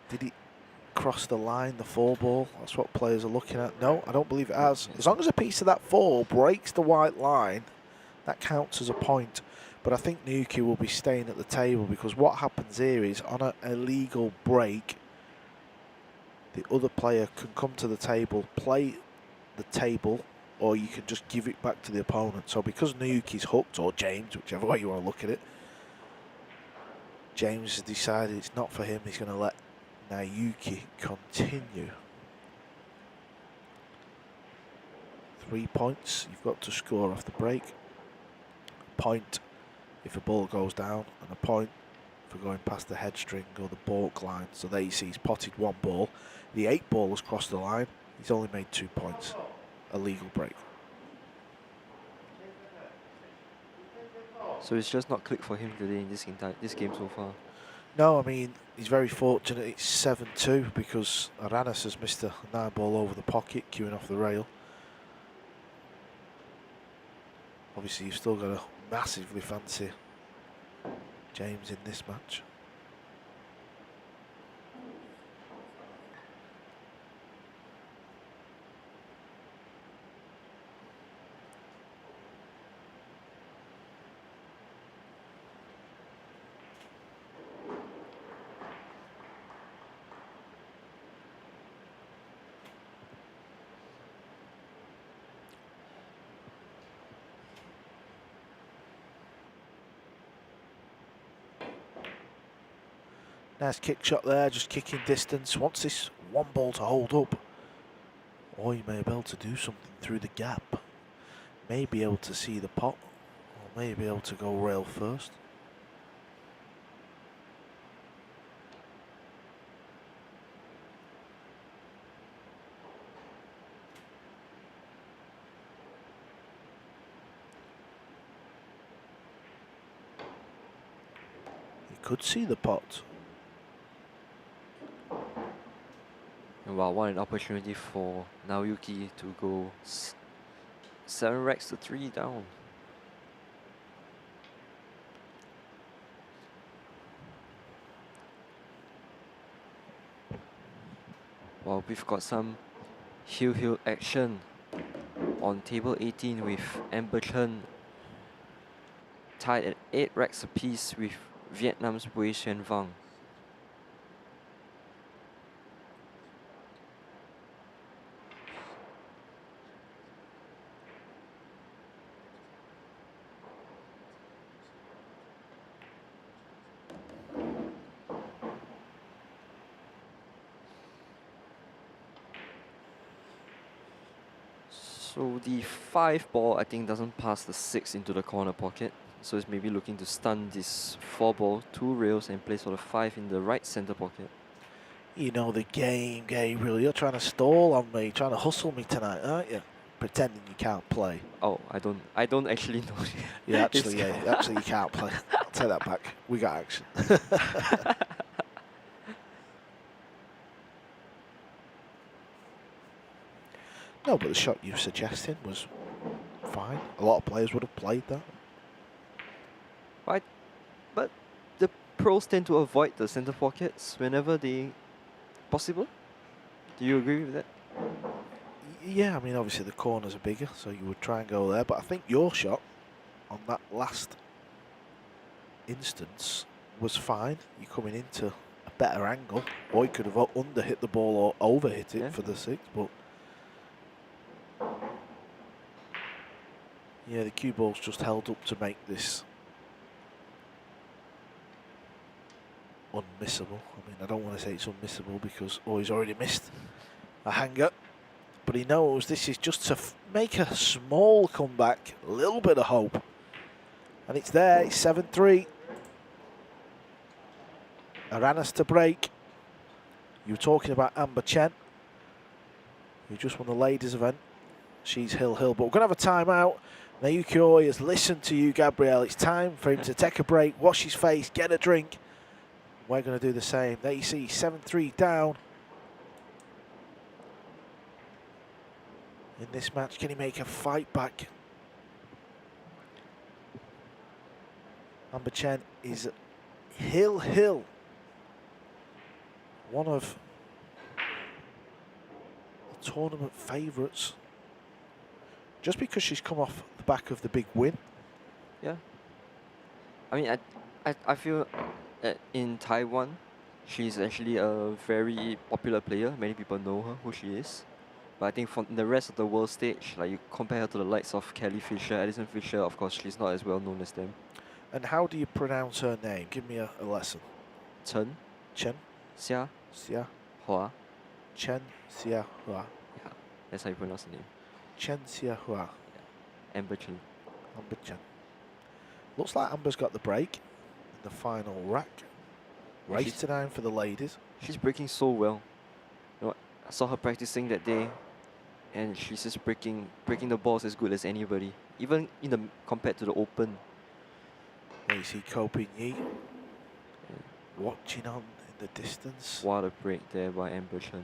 Did he cross the line, the 4 ball? That's what players are looking at. No, I don't believe it has. As long as a piece of that 4 breaks the white line, that counts as a point. But I think Naoyuki will be staying at the table, because what happens here is on an illegal break, the other player can come to the table, play the table, or you can just give it back to the opponent. So because Naoyuki's hooked, or James, whichever way you want to look at it, James has decided it's not for him. He's going to let Naoyuki continue. 3 points you've got to score off the break. A point if a ball goes down, and a point for going past the head string or the balk line. So there you see he's potted 1 ball. The 8 ball has crossed the line. He's only made 2 points. A legal break. So it's just not clicked for him today in this game so far. No, I mean, he's very fortunate. It's 7-2 because Aranas has missed a 9 ball over the pocket, queuing off the rail. Obviously, you've still got to massively fancy James in this match. Nice kick shot there, just kicking distance. Wants this 1 ball to hold up. Or he may be able to do something through the gap. May be able to see the pot, or may be able to go rail first. He could see the pot. And wow, what an opportunity for Naoyuki to go 7 racks to 3 down. Well, we've got some heel action on table 18 with Amber Chen tied at 8 racks apiece with Vietnam's Wei Xuan Vang. So the 5 ball, I think, doesn't pass the 6 into the corner pocket. So it's maybe looking to stun this 4 ball, 2 rails, and place for the 5 in the right center pocket. You know the game, Gabriel. You're trying to stall on me, trying to hustle me tonight, aren't you? Pretending you can't play. Oh, I don't actually know. Yeah, actually you can't play. I'll take that back. We got action. No, but the shot you suggested was fine. A lot of players would have played that. Right, but the pros tend to avoid the center pockets whenever they possible. Do you agree with that? Yeah, I mean, obviously the corners are bigger, so you would try and go there. But I think your shot on that last instance was fine. You're coming into a better angle. Or you could have under hit the ball or over hit it for the 6, but yeah, the cue ball's just held up to make this unmissable. I mean, I don't want to say it's unmissable because he's already missed a hanger, but he knows this is just to make a small comeback, a little bit of hope, and it's there. It's 7-3. Aranas to break. You were talking about Amber Chen, who just won the ladies event. She's Hill, but we're going to have a timeout. Naoyuki Oi has listened to you, Gabriel. It's time for him to take a break, wash his face, get a drink. We're going to do the same. There you see, 7-3 down. In this match, can he make a fight back? Amber Chen is Hill. One of the tournament favourites. Just because she's come off the back of the big win. Yeah. I mean, I feel that in Taiwan, she's actually a very popular player. Many people know her, who she is. But I think from the rest of the world stage, like you compare her to the likes of Kelly Fisher, Addison Fisher, of course, she's not as well known as them. And how do you pronounce her name? Give me a lesson. Chen Chen Xia Xia. Hua. Chen Xia Hua. Yeah, that's how you pronounce the name. Chen Xia Hua. Amber Chen. Amber Chen. Looks like Amber's got the break in the final rack. Race to 9 for the ladies. She's breaking so well. You know, I saw her practicing that day, and she's just breaking the balls as good as anybody, even in the compared to the Open. There you see Ko Ping Yi watching on in the distance. What a break there by Amber Chen.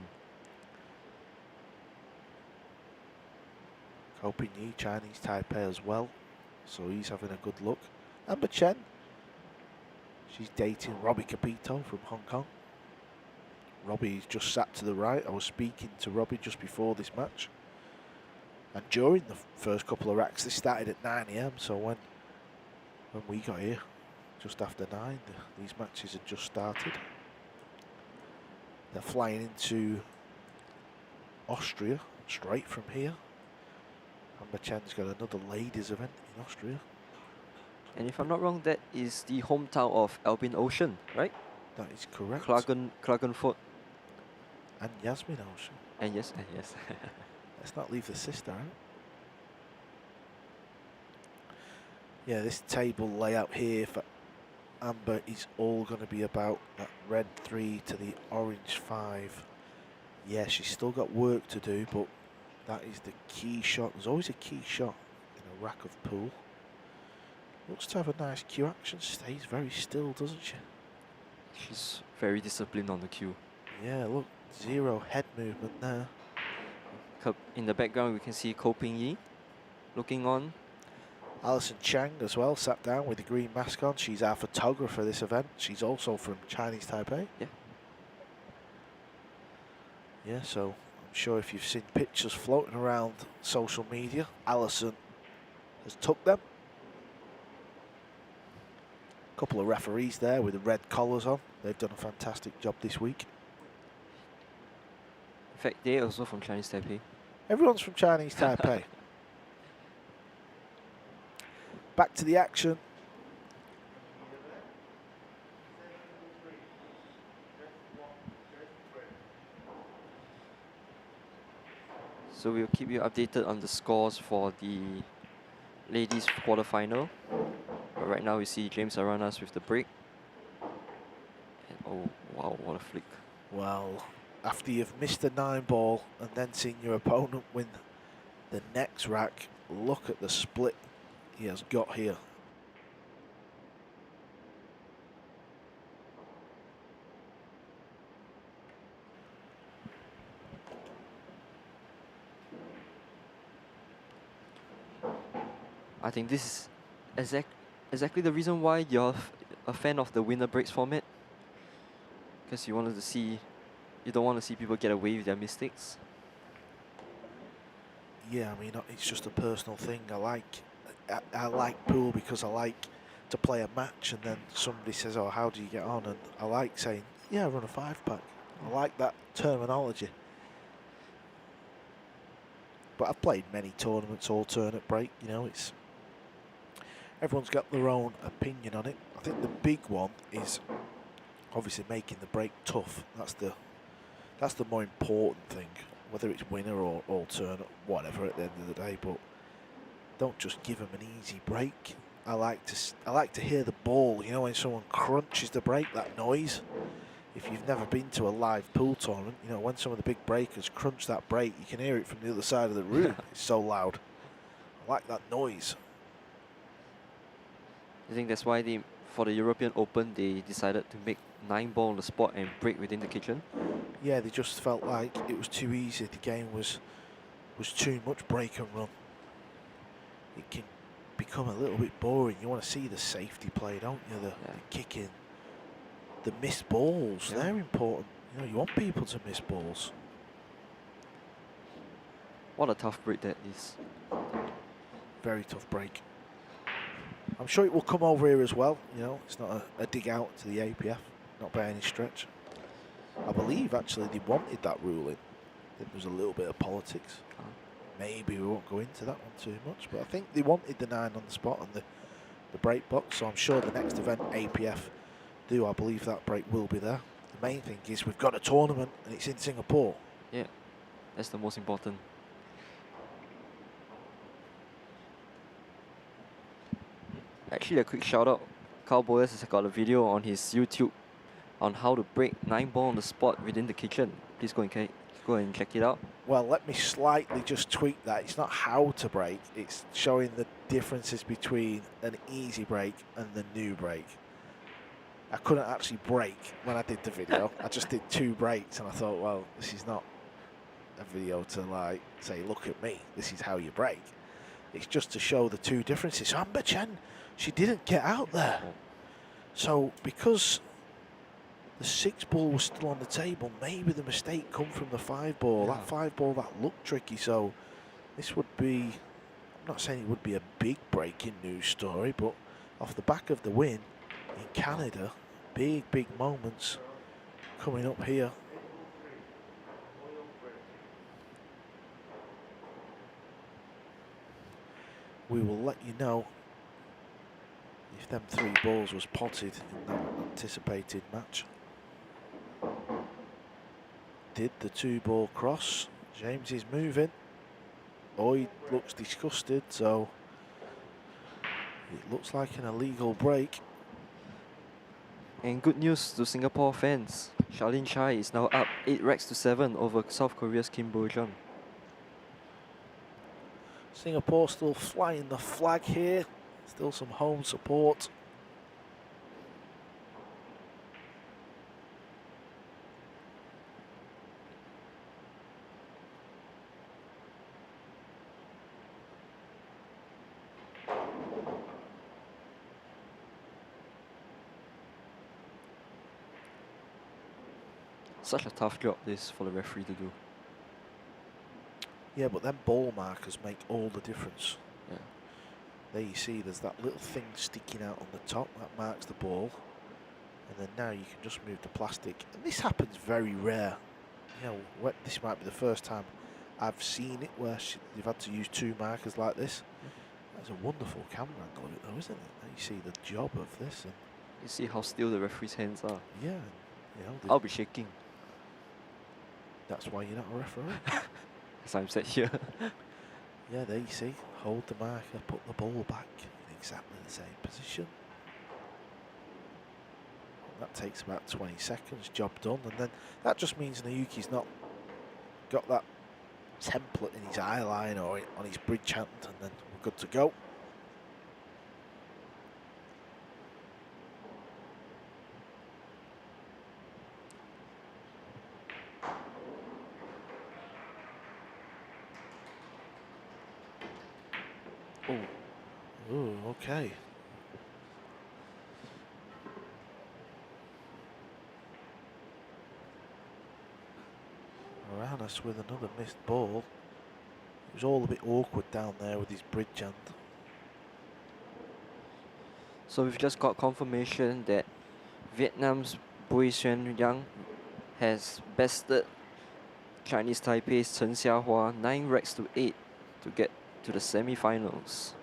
Ko Ping Yi, Chinese Taipei as well, so he's having a good look. Amber Chen, she's dating Robbie Capito from Hong Kong. Robbie's just sat to the right. I was speaking to Robbie just before this match. And during the first couple of racks, they started at 9 AM, so when we got here, just after 9, these matches had just started. They're flying into Austria straight from here. Amber Chen's got another ladies event in Austria. And if I'm not wrong, that is the hometown of Albin Ocean, right? That is correct. Klagenfurt. And Yasmin Ocean. And yes. Let's not leave the sister out. Yeah, this table layout here for Amber is all going to be about that red 3 to the orange 5. Yeah, she's still got work to do, but that is the key shot. There's always a key shot in a rack of pool. Looks to have a nice cue action. Stays very still, doesn't she? She's very disciplined on the cue. Yeah, look, zero head movement there. In the background, we can see Ko Ping Yi looking on. Alison Chang as well, sat down with the green mask on. She's our photographer this event. She's also from Chinese Taipei. Yeah. Yeah, so I'm sure if you've seen pictures floating around social media, Alison has took them. A couple of referees there with the red collars on. They've done a fantastic job this week. In fact, they're also from Chinese Taipei. Everyone's from Chinese Taipei. Back to the action. So we'll keep you updated on the scores for the ladies quarterfinal. But right now we see James Aranas with the break. And oh wow, what a flick. Well, after you've missed the 9-ball and then seen your opponent win the next rack, look at the split he has got here. I think this is exactly the reason why you're a fan of the winner breaks format. Because you don't want to see people get away with their mistakes. Yeah, I mean, it's just a personal thing. I like pool because I like to play a match, and then somebody says, "Oh, how do you get on?" And I like saying, "Yeah, I run a 5-pack." I like that terminology. But I've played many tournaments, alternate break. You know, everyone's got their own opinion on it. I think the big one is obviously making the break tough. That's the more important thing. Whether it's winner or alternate, whatever at the end of the day, but don't just give them an easy break. I like to hear the ball. You know, when someone crunches the break, that noise. If you've never been to a live pool tournament, you know, when some of the big breakers crunch that break, you can hear it from the other side of the room. It's so loud. I like that noise. I think that's why for the European Open, they decided to make 9-ball on the spot and break within the kitchen. Yeah, they just felt like it was too easy. The game was too much break and run. It can become a little bit boring. You want to see the safety play, don't you? The kicking, the missed balls. They're important. You know, you want people to miss balls. What a tough break that is. Very tough break. I'm sure it will come over here as well. You know, it's not a dig out to the APF, not by any stretch. I believe actually they wanted that ruling. I think there was a little bit of politics. Maybe we won't go into that one too much, but I think they wanted the 9 on the spot and the break box. So I'm sure the next event APF do. I believe that break will be there. The main thing is we've got a tournament and it's in Singapore. Yeah, that's the most important. Actually, a quick shout out. Cowboys has got a video on his YouTube on how to break 9-ball on the spot within the kitchen. Please go and check it out. Well, let me slightly just tweak that. It's not how to break, it's showing the differences between an easy break and the new break. I couldn't actually break when I did the video. I just did 2 breaks and I thought, well, this is not a video to like say, look at me, this is how you break. It's just to show the 2 differences. Amber Chen, she didn't get out there. So because the 6 ball was still on the table, maybe the mistake come from the 5 ball. Yeah. That 5 ball, that looked tricky. So this would be, I'm not saying it would be a big breaking news story, but off the back of the win in Canada, big moments coming up here. We will let you know if them 3 balls was potted in that anticipated match. Did the 2 ball cross? James is moving. Oi looks disgusted, so it looks like an illegal break. And good news to Singapore fans. Charlene Chai is now up 8 racks to 7 over South Korea's Kim Bo-jung. Singapore still flying the flag here. Still some home support. Such a tough job this for the referee to do. Yeah, but then ball markers make all the difference. Yeah. There you see there's that little thing sticking out on the top that marks the ball. And then now you can just move the plastic. And this happens very rare. You know, this might be the first time I've seen it where you've had to use 2 markers like this. That's a wonderful camera angle of it though, isn't it? There you see the job of this. And You see how still the referee's hands are. yeah, you know, I'll be shaking that's why you're not a referee. as I'm sat here. Yeah, there you see, hold the marker, put the ball back in exactly the same position. That takes about 20 seconds, job done, and then that just means Naoyuki's not got that template in his eye line or on his bridge hand, and then we're good to go. Oh, okay. Aranas with another missed ball. It was all a bit awkward down there with his bridge hand. So we've just got confirmation that Vietnam's Bui Xuan Yang has bested Chinese Taipei's Chen Xiahua 9 racks to 8 to get to the semi-finals.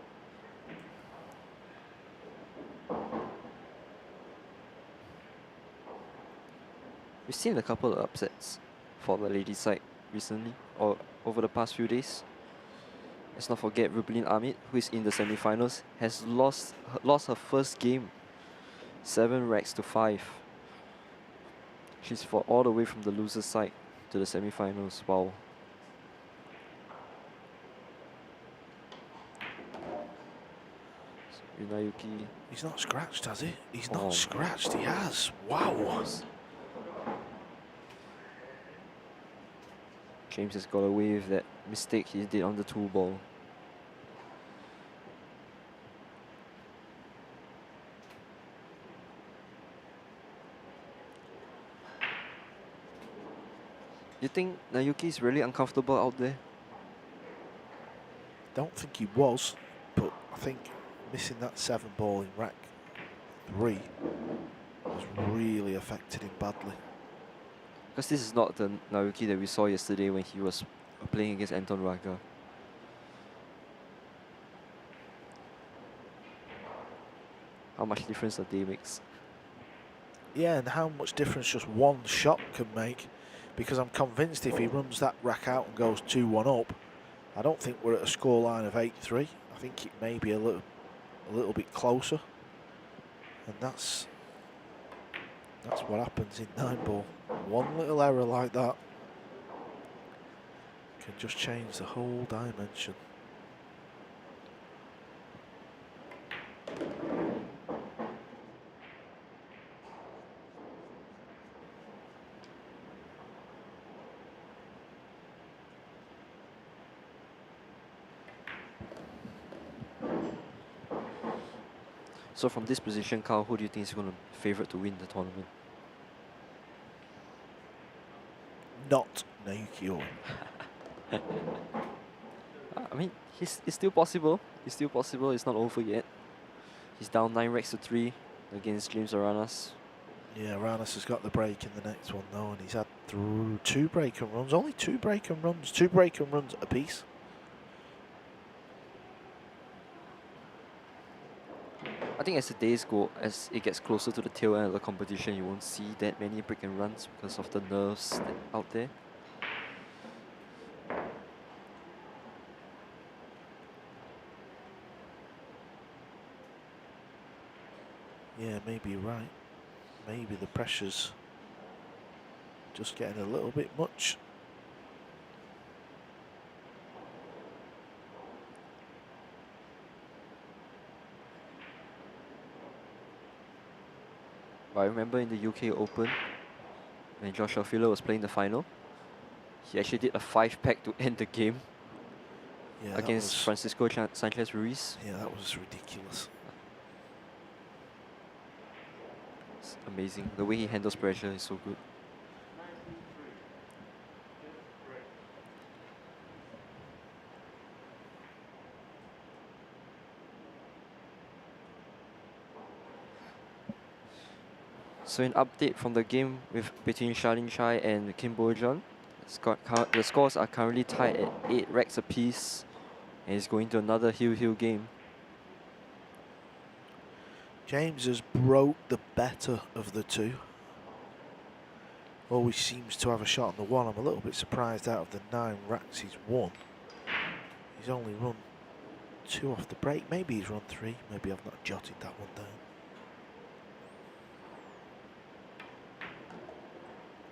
We've seen a couple of upsets for the ladies' side recently, or over the past few days. Let's not forget Rubelin Amit, who is in the semi-finals, has lost her first game, 7 racks to 5. She's fought all the way from the loser's side to the semi-finals. Wow. So, Naoyuki. He's not scratched, has he? He's Oh. not scratched, he has. Wow. James has got away with that mistake he did on the 2 ball. You think Naoyuki is really uncomfortable out there? Don't think he was, but I think missing that 7 ball in rack 3 has really affected him badly. Because this is not the Naoyuki that we saw yesterday when he was playing against Anton Raga. How much difference a day makes. Yeah, and how much difference just one shot can make. Because I'm convinced if he runs that rack out and goes 2-1 up, I don't think we're at a scoreline of 8-3. I think it may be a little bit closer. And that's what happens in 9-ball. One little error like that can just change the whole dimension. So from this position, Carl, who do you think is going to favourite to win the tournament? Not Naoyuki Oi. I mean, it's still possible. It's still possible. It's not over yet. He's down 9 racks to 3 against James Aranas. Yeah, Aranas has got the break in the next one though, and he's had through 2 break and runs. Only 2 break and runs. 2 break and runs apiece. I think as the days go, as it gets closer to the tail end of the competition, you won't see that many break and runs because of the nerves out there. Yeah, maybe you're right. Maybe the pressure's just getting a little bit much. But I remember in the UK Open, when Joshua Filler was playing the final, he actually did a 5-pack to end the game Yeah, against Francisco Sanchez Ruiz. Yeah, that was ridiculous. It's amazing. The way he handles pressure is so good. So an update from the game between Charlene Chai and Kim Bo-jeon. The scores are currently tied at 8 racks apiece, and it's going to another heel game. James has broke the better of the 2. Always seems to have a shot on the 1. I'm a little bit surprised out of the 9 racks he's won. He's only run 2 off the break. Maybe he's run 3. Maybe I've not jotted that one down.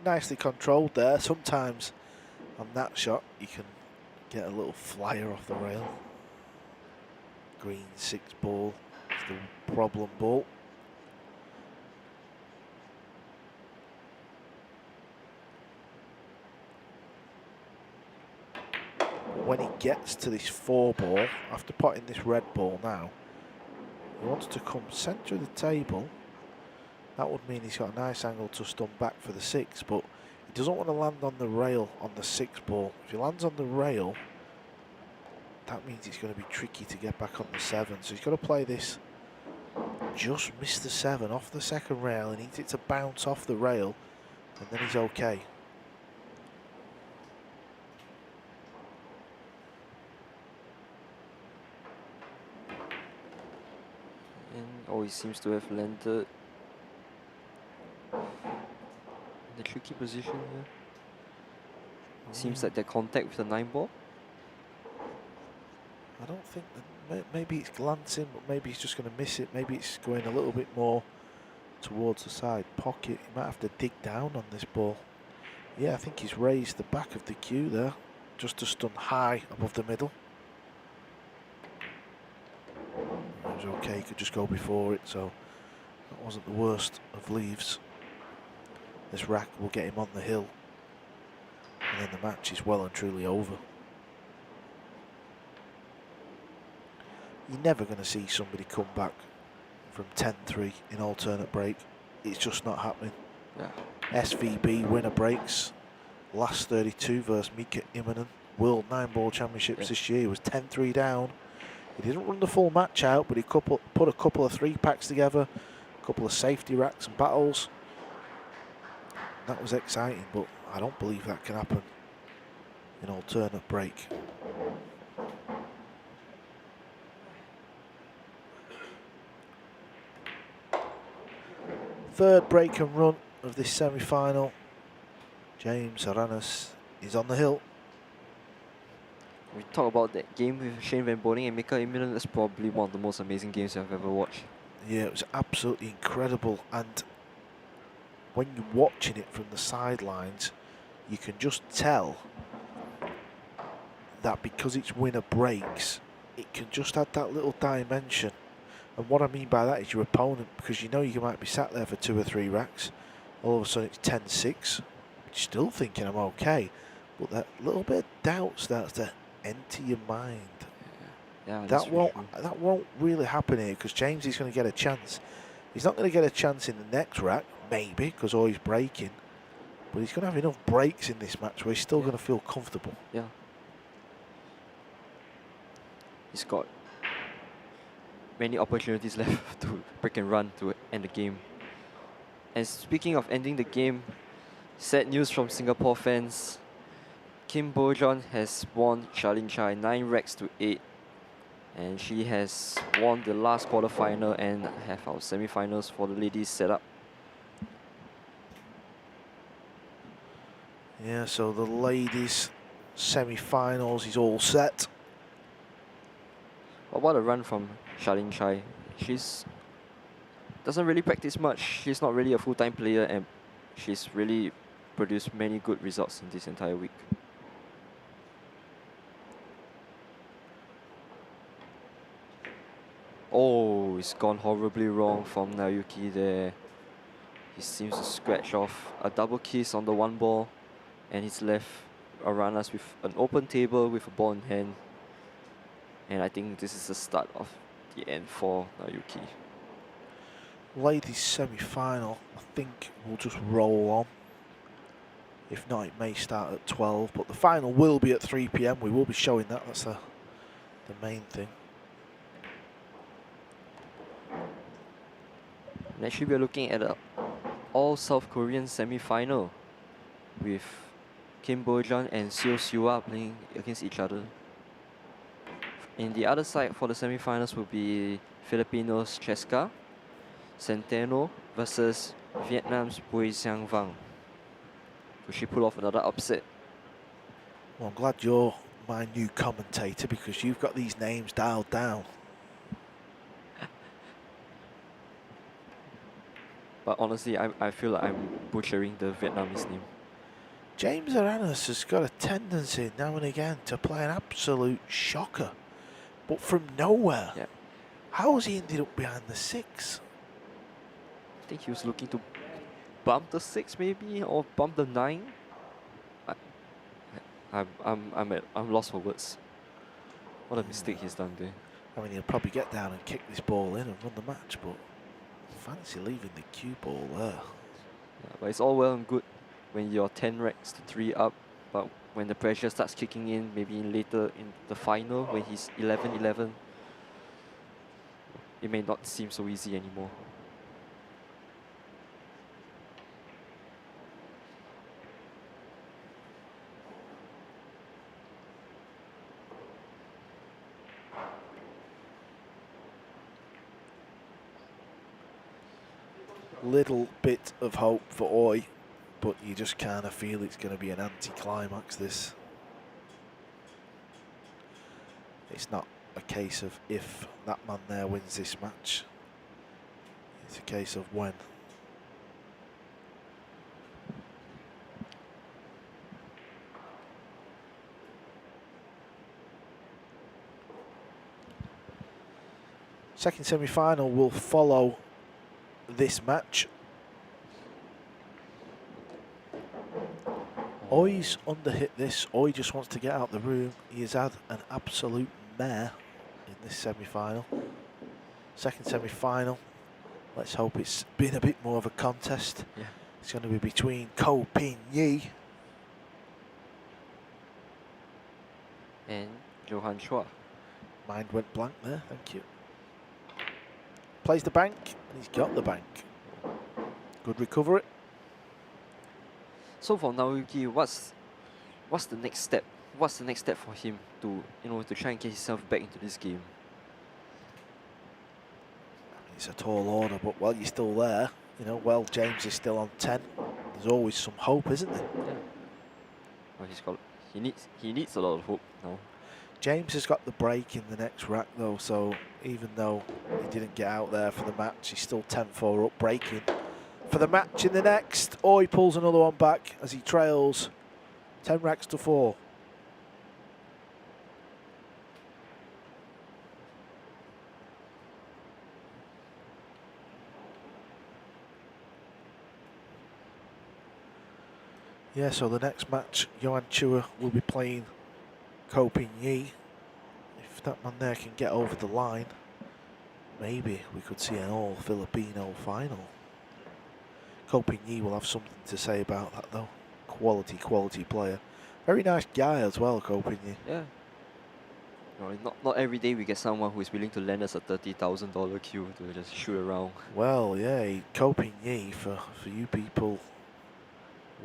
Nicely controlled there. Sometimes on that shot you can get a little flyer off the rail. Green 6 ball is the problem ball. When he gets to this 4 ball, after potting this red ball now, he wants to come centre of the table. That would mean he's got a nice angle to stun back for the 6, but he doesn't want to land on the rail on the 6 ball. If he lands on the rail, that means it's going to be tricky to get back on the 7. So he's got to play this, just miss the 7 off the second rail. He needs it to bounce off the rail, and then he's okay. And he seems to have landed in the tricky position here. Seems like they're contact with the 9-ball. I don't think that, maybe it's glancing, but maybe he's just going to miss it. Maybe it's going a little bit more towards the side pocket. He might have to dig down on this ball. Yeah, I think he's raised the back of the cue there, just to stun high above the middle. It was okay, he could just go before it, so that wasn't the worst of leaves. This rack will get him on the hill, and then the match is well and truly over. You're never going to see somebody come back from 10-3 in alternate break. It's just not happening. Yeah. SVB winner breaks. Last 32 versus Mika Immonen. World 9-ball championships this year. He was 10-3 down. He didn't run the full match out, but he put a couple of 3-packs together, a couple of safety racks and battles. That was exciting, but I don't believe that can happen in alternate break. Third break and run of this semi-final. James Aranas is on the hill. We talk about that game with Shane Van Boning and Mika Immonen. That's probably one of the most amazing games I've ever watched. Yeah, it was absolutely incredible, and when you're watching it from the sidelines, you can just tell that because it's winner breaks, it can just add that little dimension. And what I mean by that is your opponent, because you know you might be sat there for 2 or 3 racks, all of a sudden it's 10-6, you're still thinking I'm okay, but that little bit of doubt starts to enter your mind. Yeah, That won't really happen here, because James is going to get a chance. He's not going to get a chance in the next rack, maybe, because Oi's breaking, but he's going to have enough breaks in this match where he's still going to feel comfortable. Yeah. He's got many opportunities left to break and run to end the game. And speaking of ending the game, sad news from Singapore fans. Kim Bo-jeon has won Charlene Chai 9 racks to 8. And she has won the last quarterfinal and have our semi-finals for the ladies set up. Yeah, so the ladies' semi-finals is all set. But what a run from Charlene Chai. She's doesn't really practice much. She's not really a full-time player, and she's really produced many good results in this entire week. Oh, it's gone horribly wrong from Naoyuki there. He seems to scratch off a double kiss on the 1 ball, and he's left Aranas with an open table with a ball in hand. And I think this is the start of the end for Naoyuki. Ladies' semi-final, I think we'll just roll on. If not, it may start at 12, but the final will be at 3 PM. We will be showing that. That's the main thing. Next, we're looking at an all-South Korean semi-final with Kim Bo-jeon and Seo Siwa playing against each other. In the other side for the semi-finals will be Filipinos Cheska Centeno versus Vietnam's Bui Xiang Vang. Will she pull off another upset? Well, I'm glad you're my new commentator, because you've got these names dialed down. But honestly, I feel like I'm butchering the Vietnamese name. James Aranas has got a tendency now and again to play an absolute shocker, but from nowhere. Yeah. How has he ended up behind the 6? I think he was looking to bump the 6 maybe, or bump the 9. I'm lost for words. What a mistake he's done there. I mean, he'll probably get down and kick this ball in and run the match, but fancy leaving the cue ball there. Yeah, but it's all well and good when you're 10 racks to 3 up, but when the pressure starts kicking in, maybe later in the final, when he's 11-11, it may not seem so easy anymore. Little bit of hope for Oi, but you just kind of feel it's going to be an anti-climax, this. It's not a case of if that man there wins this match. It's a case of when. Second semi-final will follow this match. Oi's underhit this. Oi just wants to get out the room. He has had an absolute mare in this semi-final. Second semi-final. Let's hope it's been a bit more of a contest. Yeah. It's going to be between Ko Pin Yi And Johan Chua. Mind went blank there, thank you. Plays the bank, and he's got the bank. Good recovery. So for Naoyuki, what's the next step? What's the next step for him to to try and get himself back into this game? It's a tall order, but while you're still there, well, James is still on 10. There's always some hope, isn't there? Yeah. Well, he needs a lot of hope now. James has got the break in the next rack though, so even though he didn't get out there for the match, he's still 10-4 up, breaking for the match in the next. Oi pulls another one back as he trails 10 racks to 4. Yeah, so the next match, Johan Chua will be playing Ko Pin Yi. If that man there can get over the line, maybe we could see an all-Filipino final. Ko Pin Yi will have something to say about that though. Quality player. Very nice guy as well, Ko Pin Yi. Yeah. Not every day we get someone who is willing to lend us a $30,000 cue to just shoot around. Well, yeah, Ko Pin Yi, for you people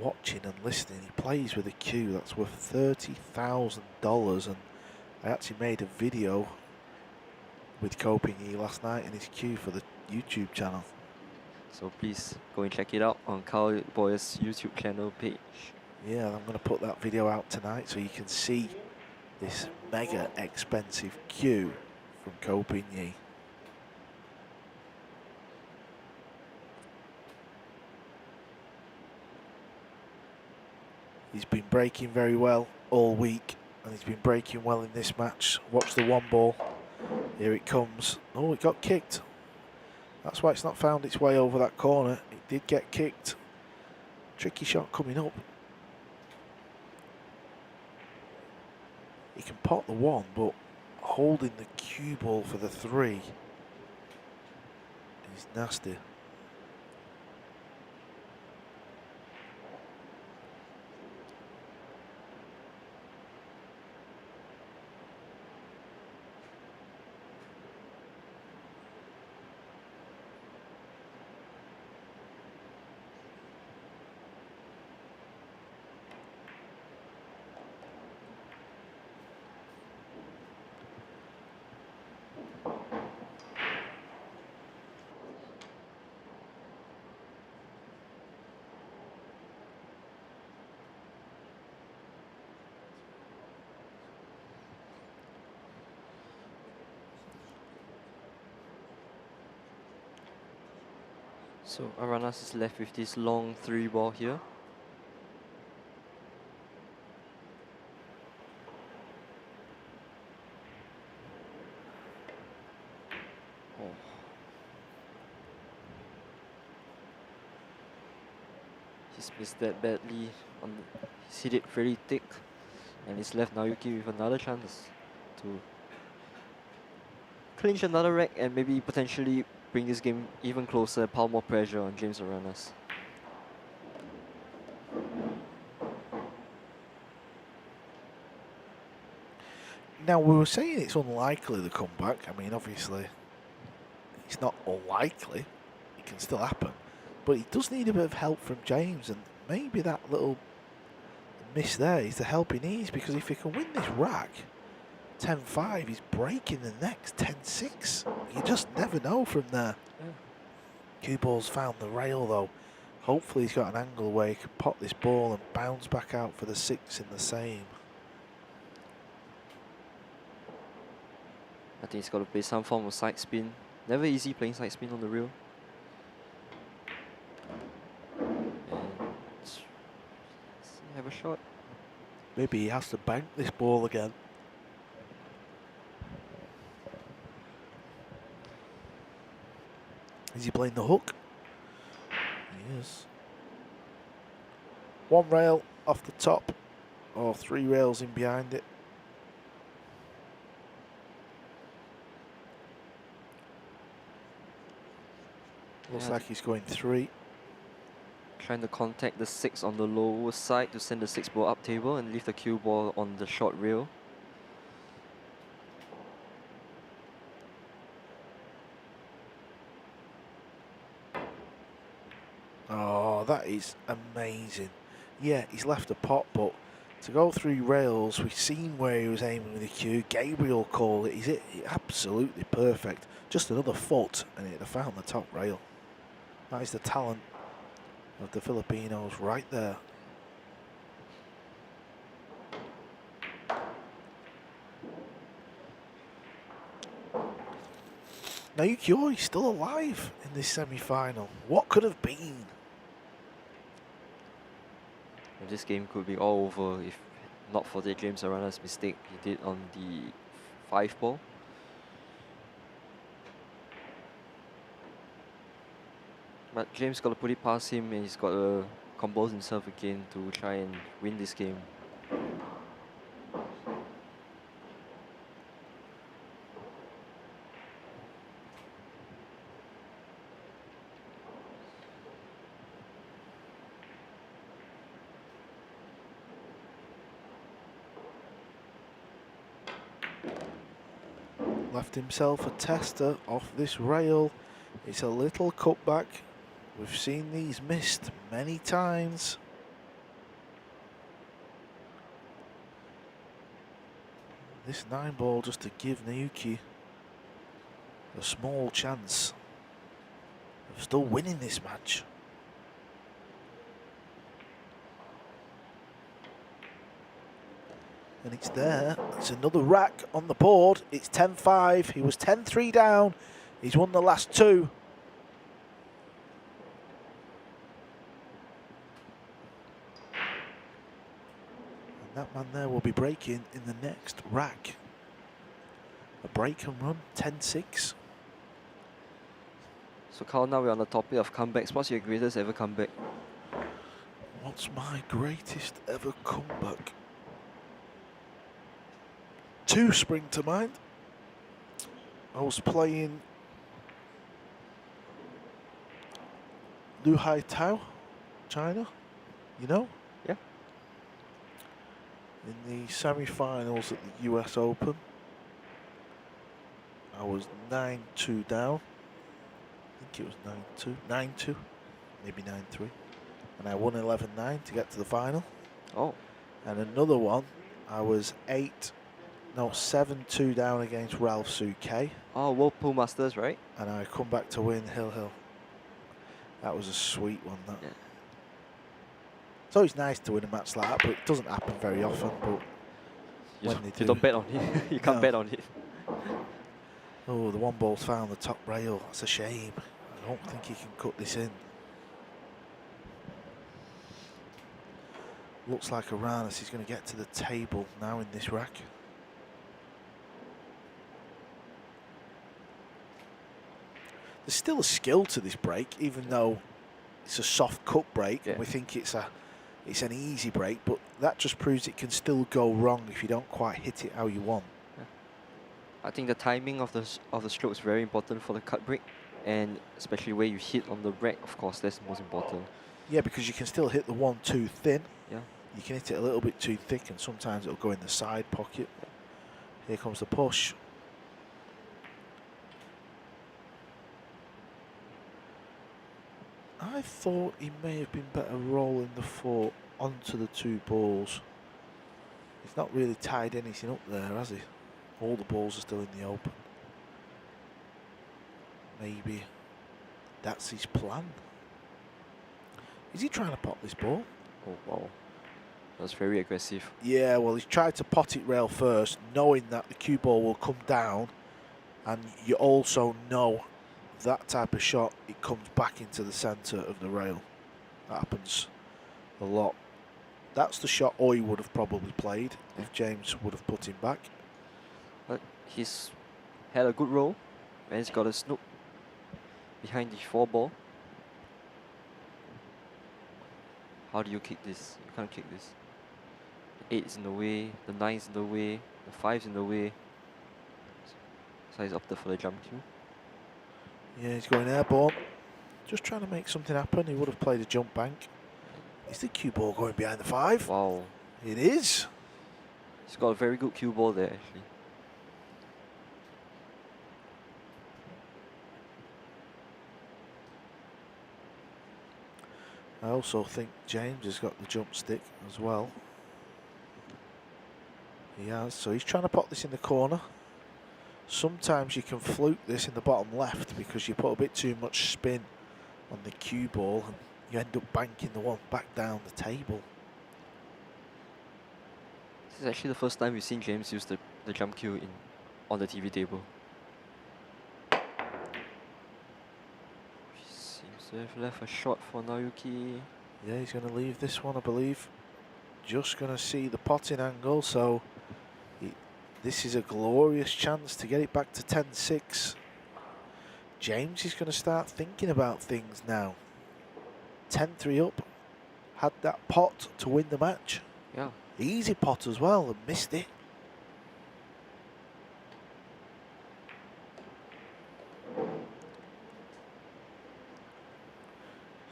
watching and listening, he plays with a cue that's worth $30,000, and I actually made a video with Ko Pin Yi last night in his cue for the YouTube channel. So please go and check it out on Cowboy's YouTube channel page. Yeah, I'm going to put that video out tonight so you can see this mega expensive cue from Ko Pin Yi. He's been breaking very well all week, and he's been breaking well in this match. Watch the one ball. Here it comes. Oh, it got kicked. That's why it's not found its way over that corner. It did get kicked. Tricky shot coming up. He can pot the one, but holding the cue ball for the 3 is nasty. So Aranas is left with this long 3 ball here. Oh. He's missed that badly. He's hit it very thick, and he's left Naoyuki with another chance to clinch another rack and maybe potentially bring this game even closer, pile more pressure on James Aranas. Now, we were saying it's unlikely the comeback. I mean, obviously, it's not unlikely. It can still happen. But he does need a bit of help from James, and maybe that little miss there is the help he needs, because if he can win this rack, 10-5, he's breaking the next 10-6. You just never know from there. Yeah. Cue ball's found the rail, though. Hopefully he's got an angle where he can pop this ball and bounce back out for the 6 in the same. I think he's got to play some form of side spin. Never easy playing side spin on the reel. And let's have a shot. Maybe he has to bank this ball again. Is he playing the hook? He is. 1 rail off the top, or 3 rails in behind it. Looks like he's going 3. Trying to contact the 6 on the lower side to send the 6 ball up table and leave the cue ball on the short rail. that is amazing. Yeah, he's left the pot, but to go through rails, we've seen where he was aiming with the cue. Gabriel called it. He's hit it absolutely perfect. Just another foot, and he'd have found the top rail. That is the talent of the Filipinos right there. Naoyuki Oi still alive in this semi-final. What could have been? This game could be all over if not for the James Aranas mistake he did on the 5 ball. But James got to put it past him, and he's got to compose himself again to try and win this game. Left himself a tester off this rail. It's a little cutback. We've seen these missed many times. This 9-ball just to give Naoyuki a small chance of still winning this match. And it's there. It's another rack on the board. It's 10-5. He was 10-3 down. He's won the last 2. And that man there will be breaking in the next rack. A break and run, 10-6. So Carl, now we're on the topic of comebacks. What's your greatest ever comeback? What's my greatest ever comeback? 2 spring to mind. I was playing Luhai Tao, China, you know? Yeah. In the semi-finals at the US Open. I was 9-2 down. I think it was 9-2, 9-2, maybe 9-3. And I won 11-9 to get to the final. Oh. And another one, I was 7-2 down against Ralph Suke. Oh, World Pool Masters, right? And I come back to win Hill Hill. That was a sweet one, that. Yeah. It's always nice to win a match like that, but it doesn't happen very often. But You don't bet on it. You can't bet on it. Oh, the 1-ball's found the top rail. That's a shame. I don't think he can cut this in. Looks like Aranas is going to get to the table now in this rack. There's still a skill to this break, even though it's a soft cut break. Yeah. And we think it's an easy break, but that just proves it can still go wrong if you don't quite hit it how you want. Yeah. I think the timing of the stroke is very important for the cut break, and especially where you hit on the rack. Of course, that's the most important. Yeah, because you can still hit the 1 too thin. Yeah. You can hit it a little bit too thick, and sometimes it'll go in the side pocket. Here comes the push. I thought he may have been better rolling the 4 onto the 2 balls. He's not really tied anything up there, has he? All the balls are still in the open. Maybe that's his plan. Is he trying to pot this ball? Oh, wow. That's very aggressive. Yeah, well, he's tried to pot it rail first, knowing that the cue ball will come down, and you also know that type of shot, it comes back into the centre of the rail. That happens a lot. That's the shot Oi would have probably played if James would have put him back. But he's had a good roll, and he's got a snoop behind the 4 ball. How do you kick this? You can't kick this. The 8's in the way, the 9's in the way, the 5's in the way. So he's opted for the jump cue. Yeah, he's going airborne. Just trying to make something happen. He would have played a jump bank. Is the cue ball going behind the 5? Wow. It is. He's got a very good cue ball there, actually. I also think James has got the jump stick as well. He has, so he's trying to pop this in the corner. Sometimes you can fluke this in the bottom left because you put a bit too much spin on the cue ball and you end up banking the one back down the table. This is actually the first time we've seen James use the jump cue on the TV table. Seems to have left a shot for Naoyuki. Yeah, he's going to leave this one, I believe. Just going to see the potting angle, so this is a glorious chance to get it back to 10-6. James is going to start thinking about things now. 10-3 up, had that pot to win the match. Yeah. Easy pot as well, and missed it.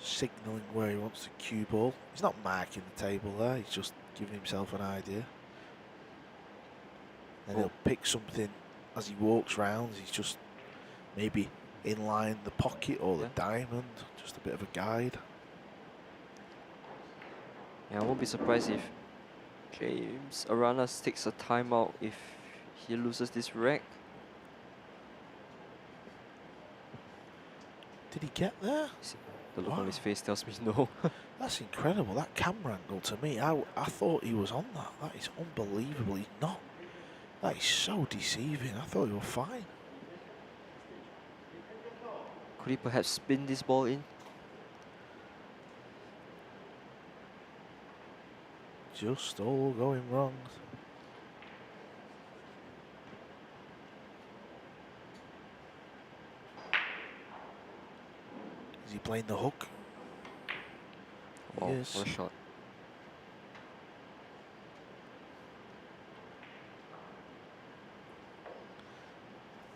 Signalling where he wants the cue ball. He's not marking the table there, he's just giving himself an idea. Then he'll pick something as he walks round. He's just maybe in line the pocket or the diamond, just a bit of a guide. Yeah, I won't be surprised if James Aranas takes a timeout if he loses this rack. Did he get there? The look on his face tells me no. That's incredible. That camera angle to me, I thought he was on that. That is unbelievable. He's not. That is so deceiving. I thought he was fine. Could he perhaps spin this ball in? Just all going wrong. Is he playing the hook? Wow, Yes. what a shot.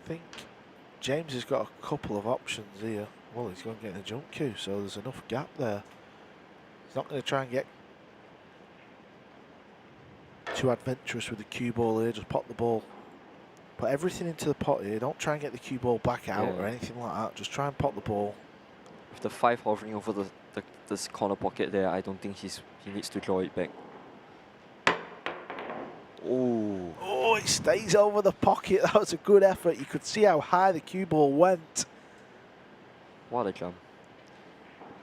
I think James has got a couple of options here. Well, he's going to get in a jump cue, so there's enough gap there. He's not going to try and get too adventurous with the cue ball here. Just pop the ball. Put everything into the pot here. Don't try and get the cue ball back out or anything like that. Just try and pop the ball. With the 5 hovering over this corner pocket there, I don't think he needs to draw it back. Oh. Oh, it stays over the pocket. That was a good effort. You could see how high the cue ball went. What a jump.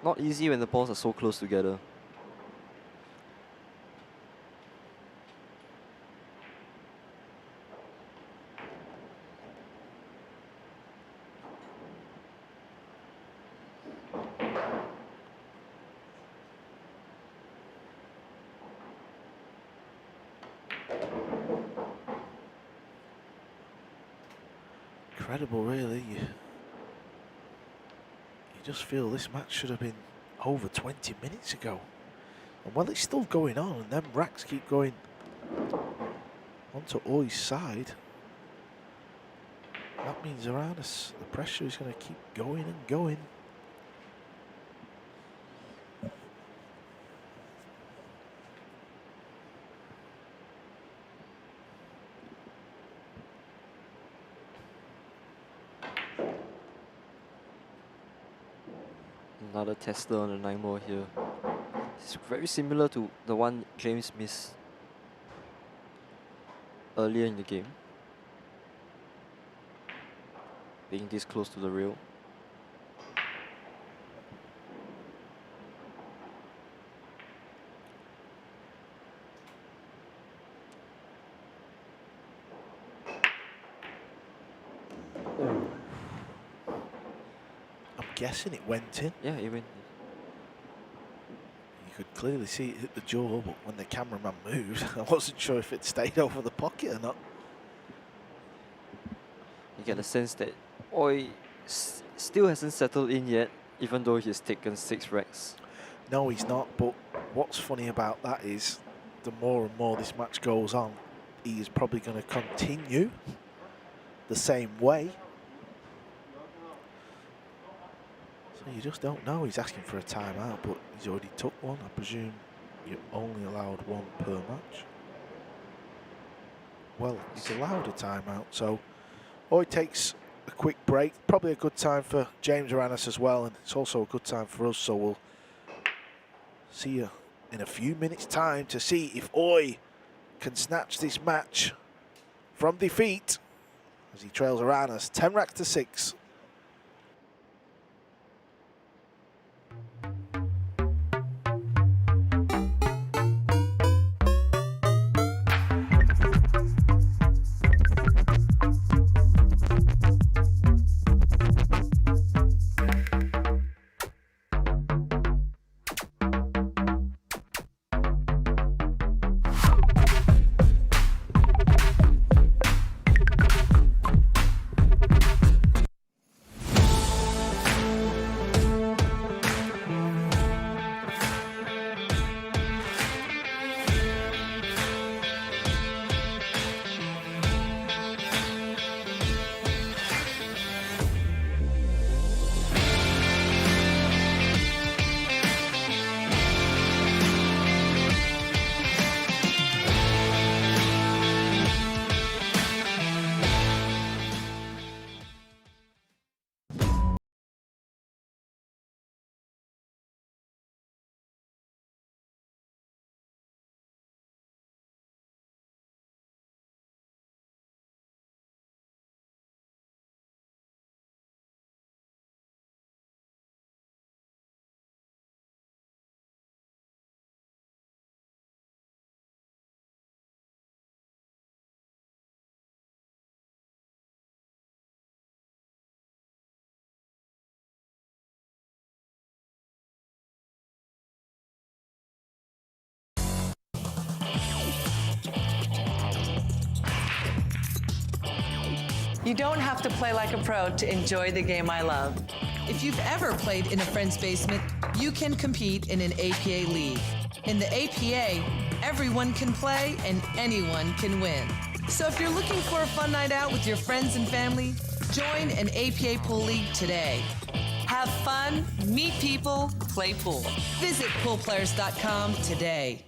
Not easy when the balls are so close together. Incredible, really. You just feel this match should have been over 20 minutes ago. And well, it's still going on, and them racks keep going onto Oi's side. That means Aranas, the pressure is going to keep going and going. Another tester on the Nineball here. It's very similar to the one James missed earlier in the game. Being this close to the rail. Guessing it went in. Yeah, it went. You could clearly see it hit the jaw, but when the cameraman moved, I wasn't sure if it stayed over the pocket or not. You get the sense that Oi still hasn't settled in yet, even though he's taken 6 racks. No, he's not, but what's funny about that is the more and more this match goes on, he is probably going to continue the same way. You just don't know. He's asking for a timeout, but he's already took one. I presume you're only allowed one per match. Well, he's allowed a timeout, so Oi takes a quick break. Probably a good time for James Aranas as well, and it's also a good time for us, so we'll See you in a few minutes' time to see if Oi can snatch this match from defeat as he trails Aranas 10 racks to 6. You don't have to play like a pro to enjoy the game I love. If you've ever played in a friend's basement, you can compete in an APA league. In the APA, everyone can play and anyone can win. So if you're looking for a fun night out with your friends and family, join an APA pool league today. Have fun, meet people, play pool. Visit poolplayers.com today.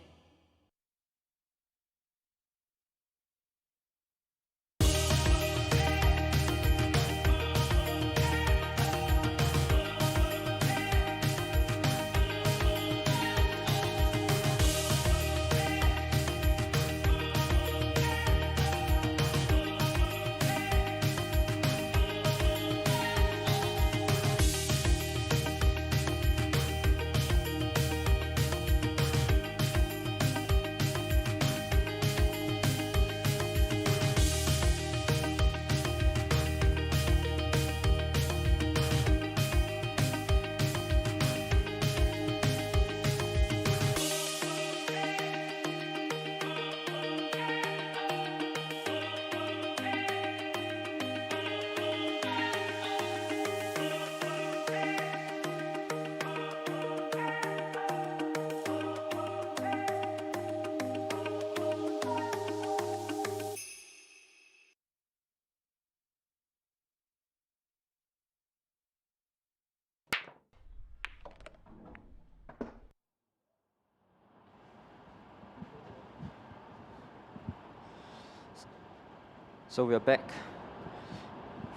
So we are back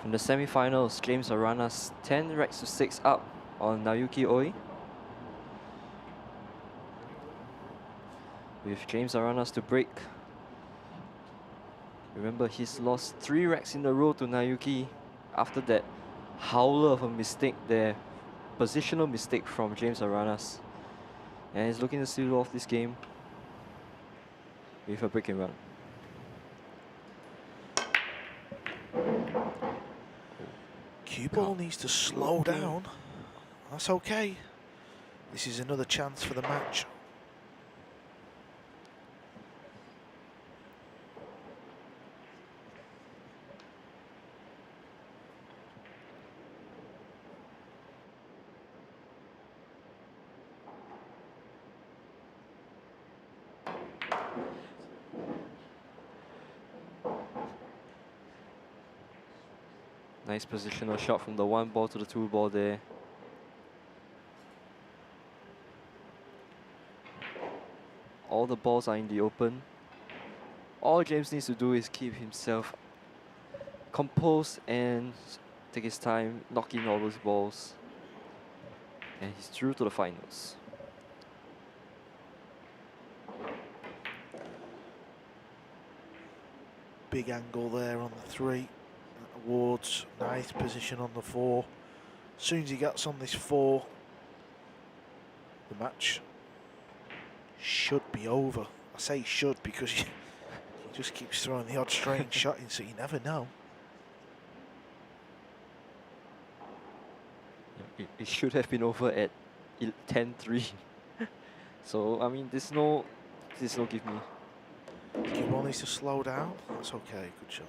from the semi-finals. James Aranas 10 racks to 6 up on Naoyuki Oi. With James Aranas to break. Remember, he's lost 3 racks in a row to Naoyuki after that howler of a mistake there. Positional mistake from James Aranas. And he's looking to seal off this game with a break and run. Cue ball needs to slow down. That's okay. This is another chance for the match. Nice positional shot from the 1 ball to the 2 ball there. All the balls are in the open. All James needs to do is keep himself composed and take his time, knock in all those balls. And he's through to the finals. big angle there on the 3. Ward's nice position on the 4. As soon as he gets on this 4, the match should be over. I say should because he just keeps throwing the odd strange shot in, so you never know. It should have been over at 10-3. So I mean, there's no give me. Cue ball needs to slow down. That's okay. Good shot.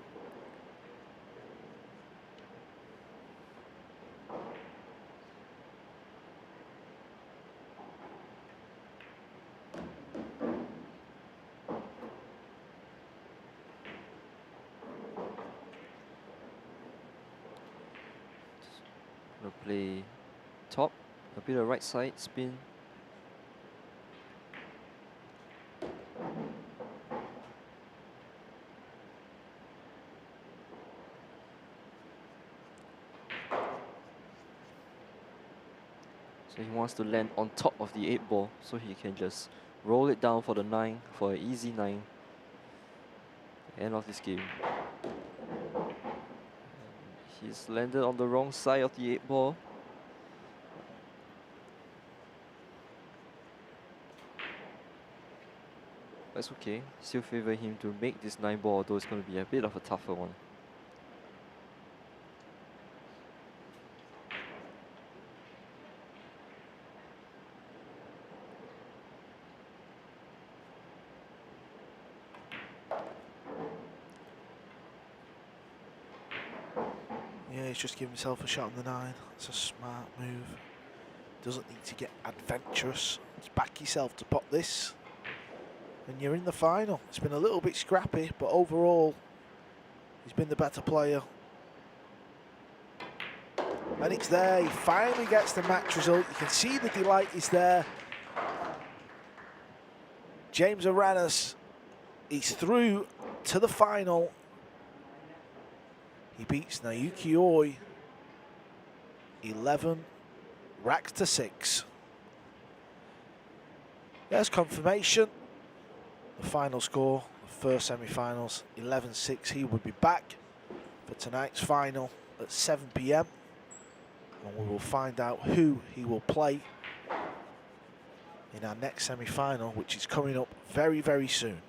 Gonna play top, a bit of right side spin. So he wants to land on top of the 8 ball, so he can just roll it down for the 9, for an easy 9. End of this game. He's landed on the wrong side of the 8 ball. That's okay. Still favor him to make this 9 ball, although it's going to be a bit of a tougher one. Yeah, he's just giving himself a shot on the 9. It's a smart move. Doesn't need to get adventurous. Just back yourself to pop this. And you're in the final. It's been a little bit scrappy, but overall, he's been the better player. And it's there. He finally gets the match result. You can see the delight is there. James Aranas is through to the final. He beats Naoyuki Oi 11 racks to 6. There's confirmation. The final score, the first semi-finals, 11-6. He would be back for tonight's final at 7 PM. And we will find out who he will play in our next semi-final, which is coming up very, very soon.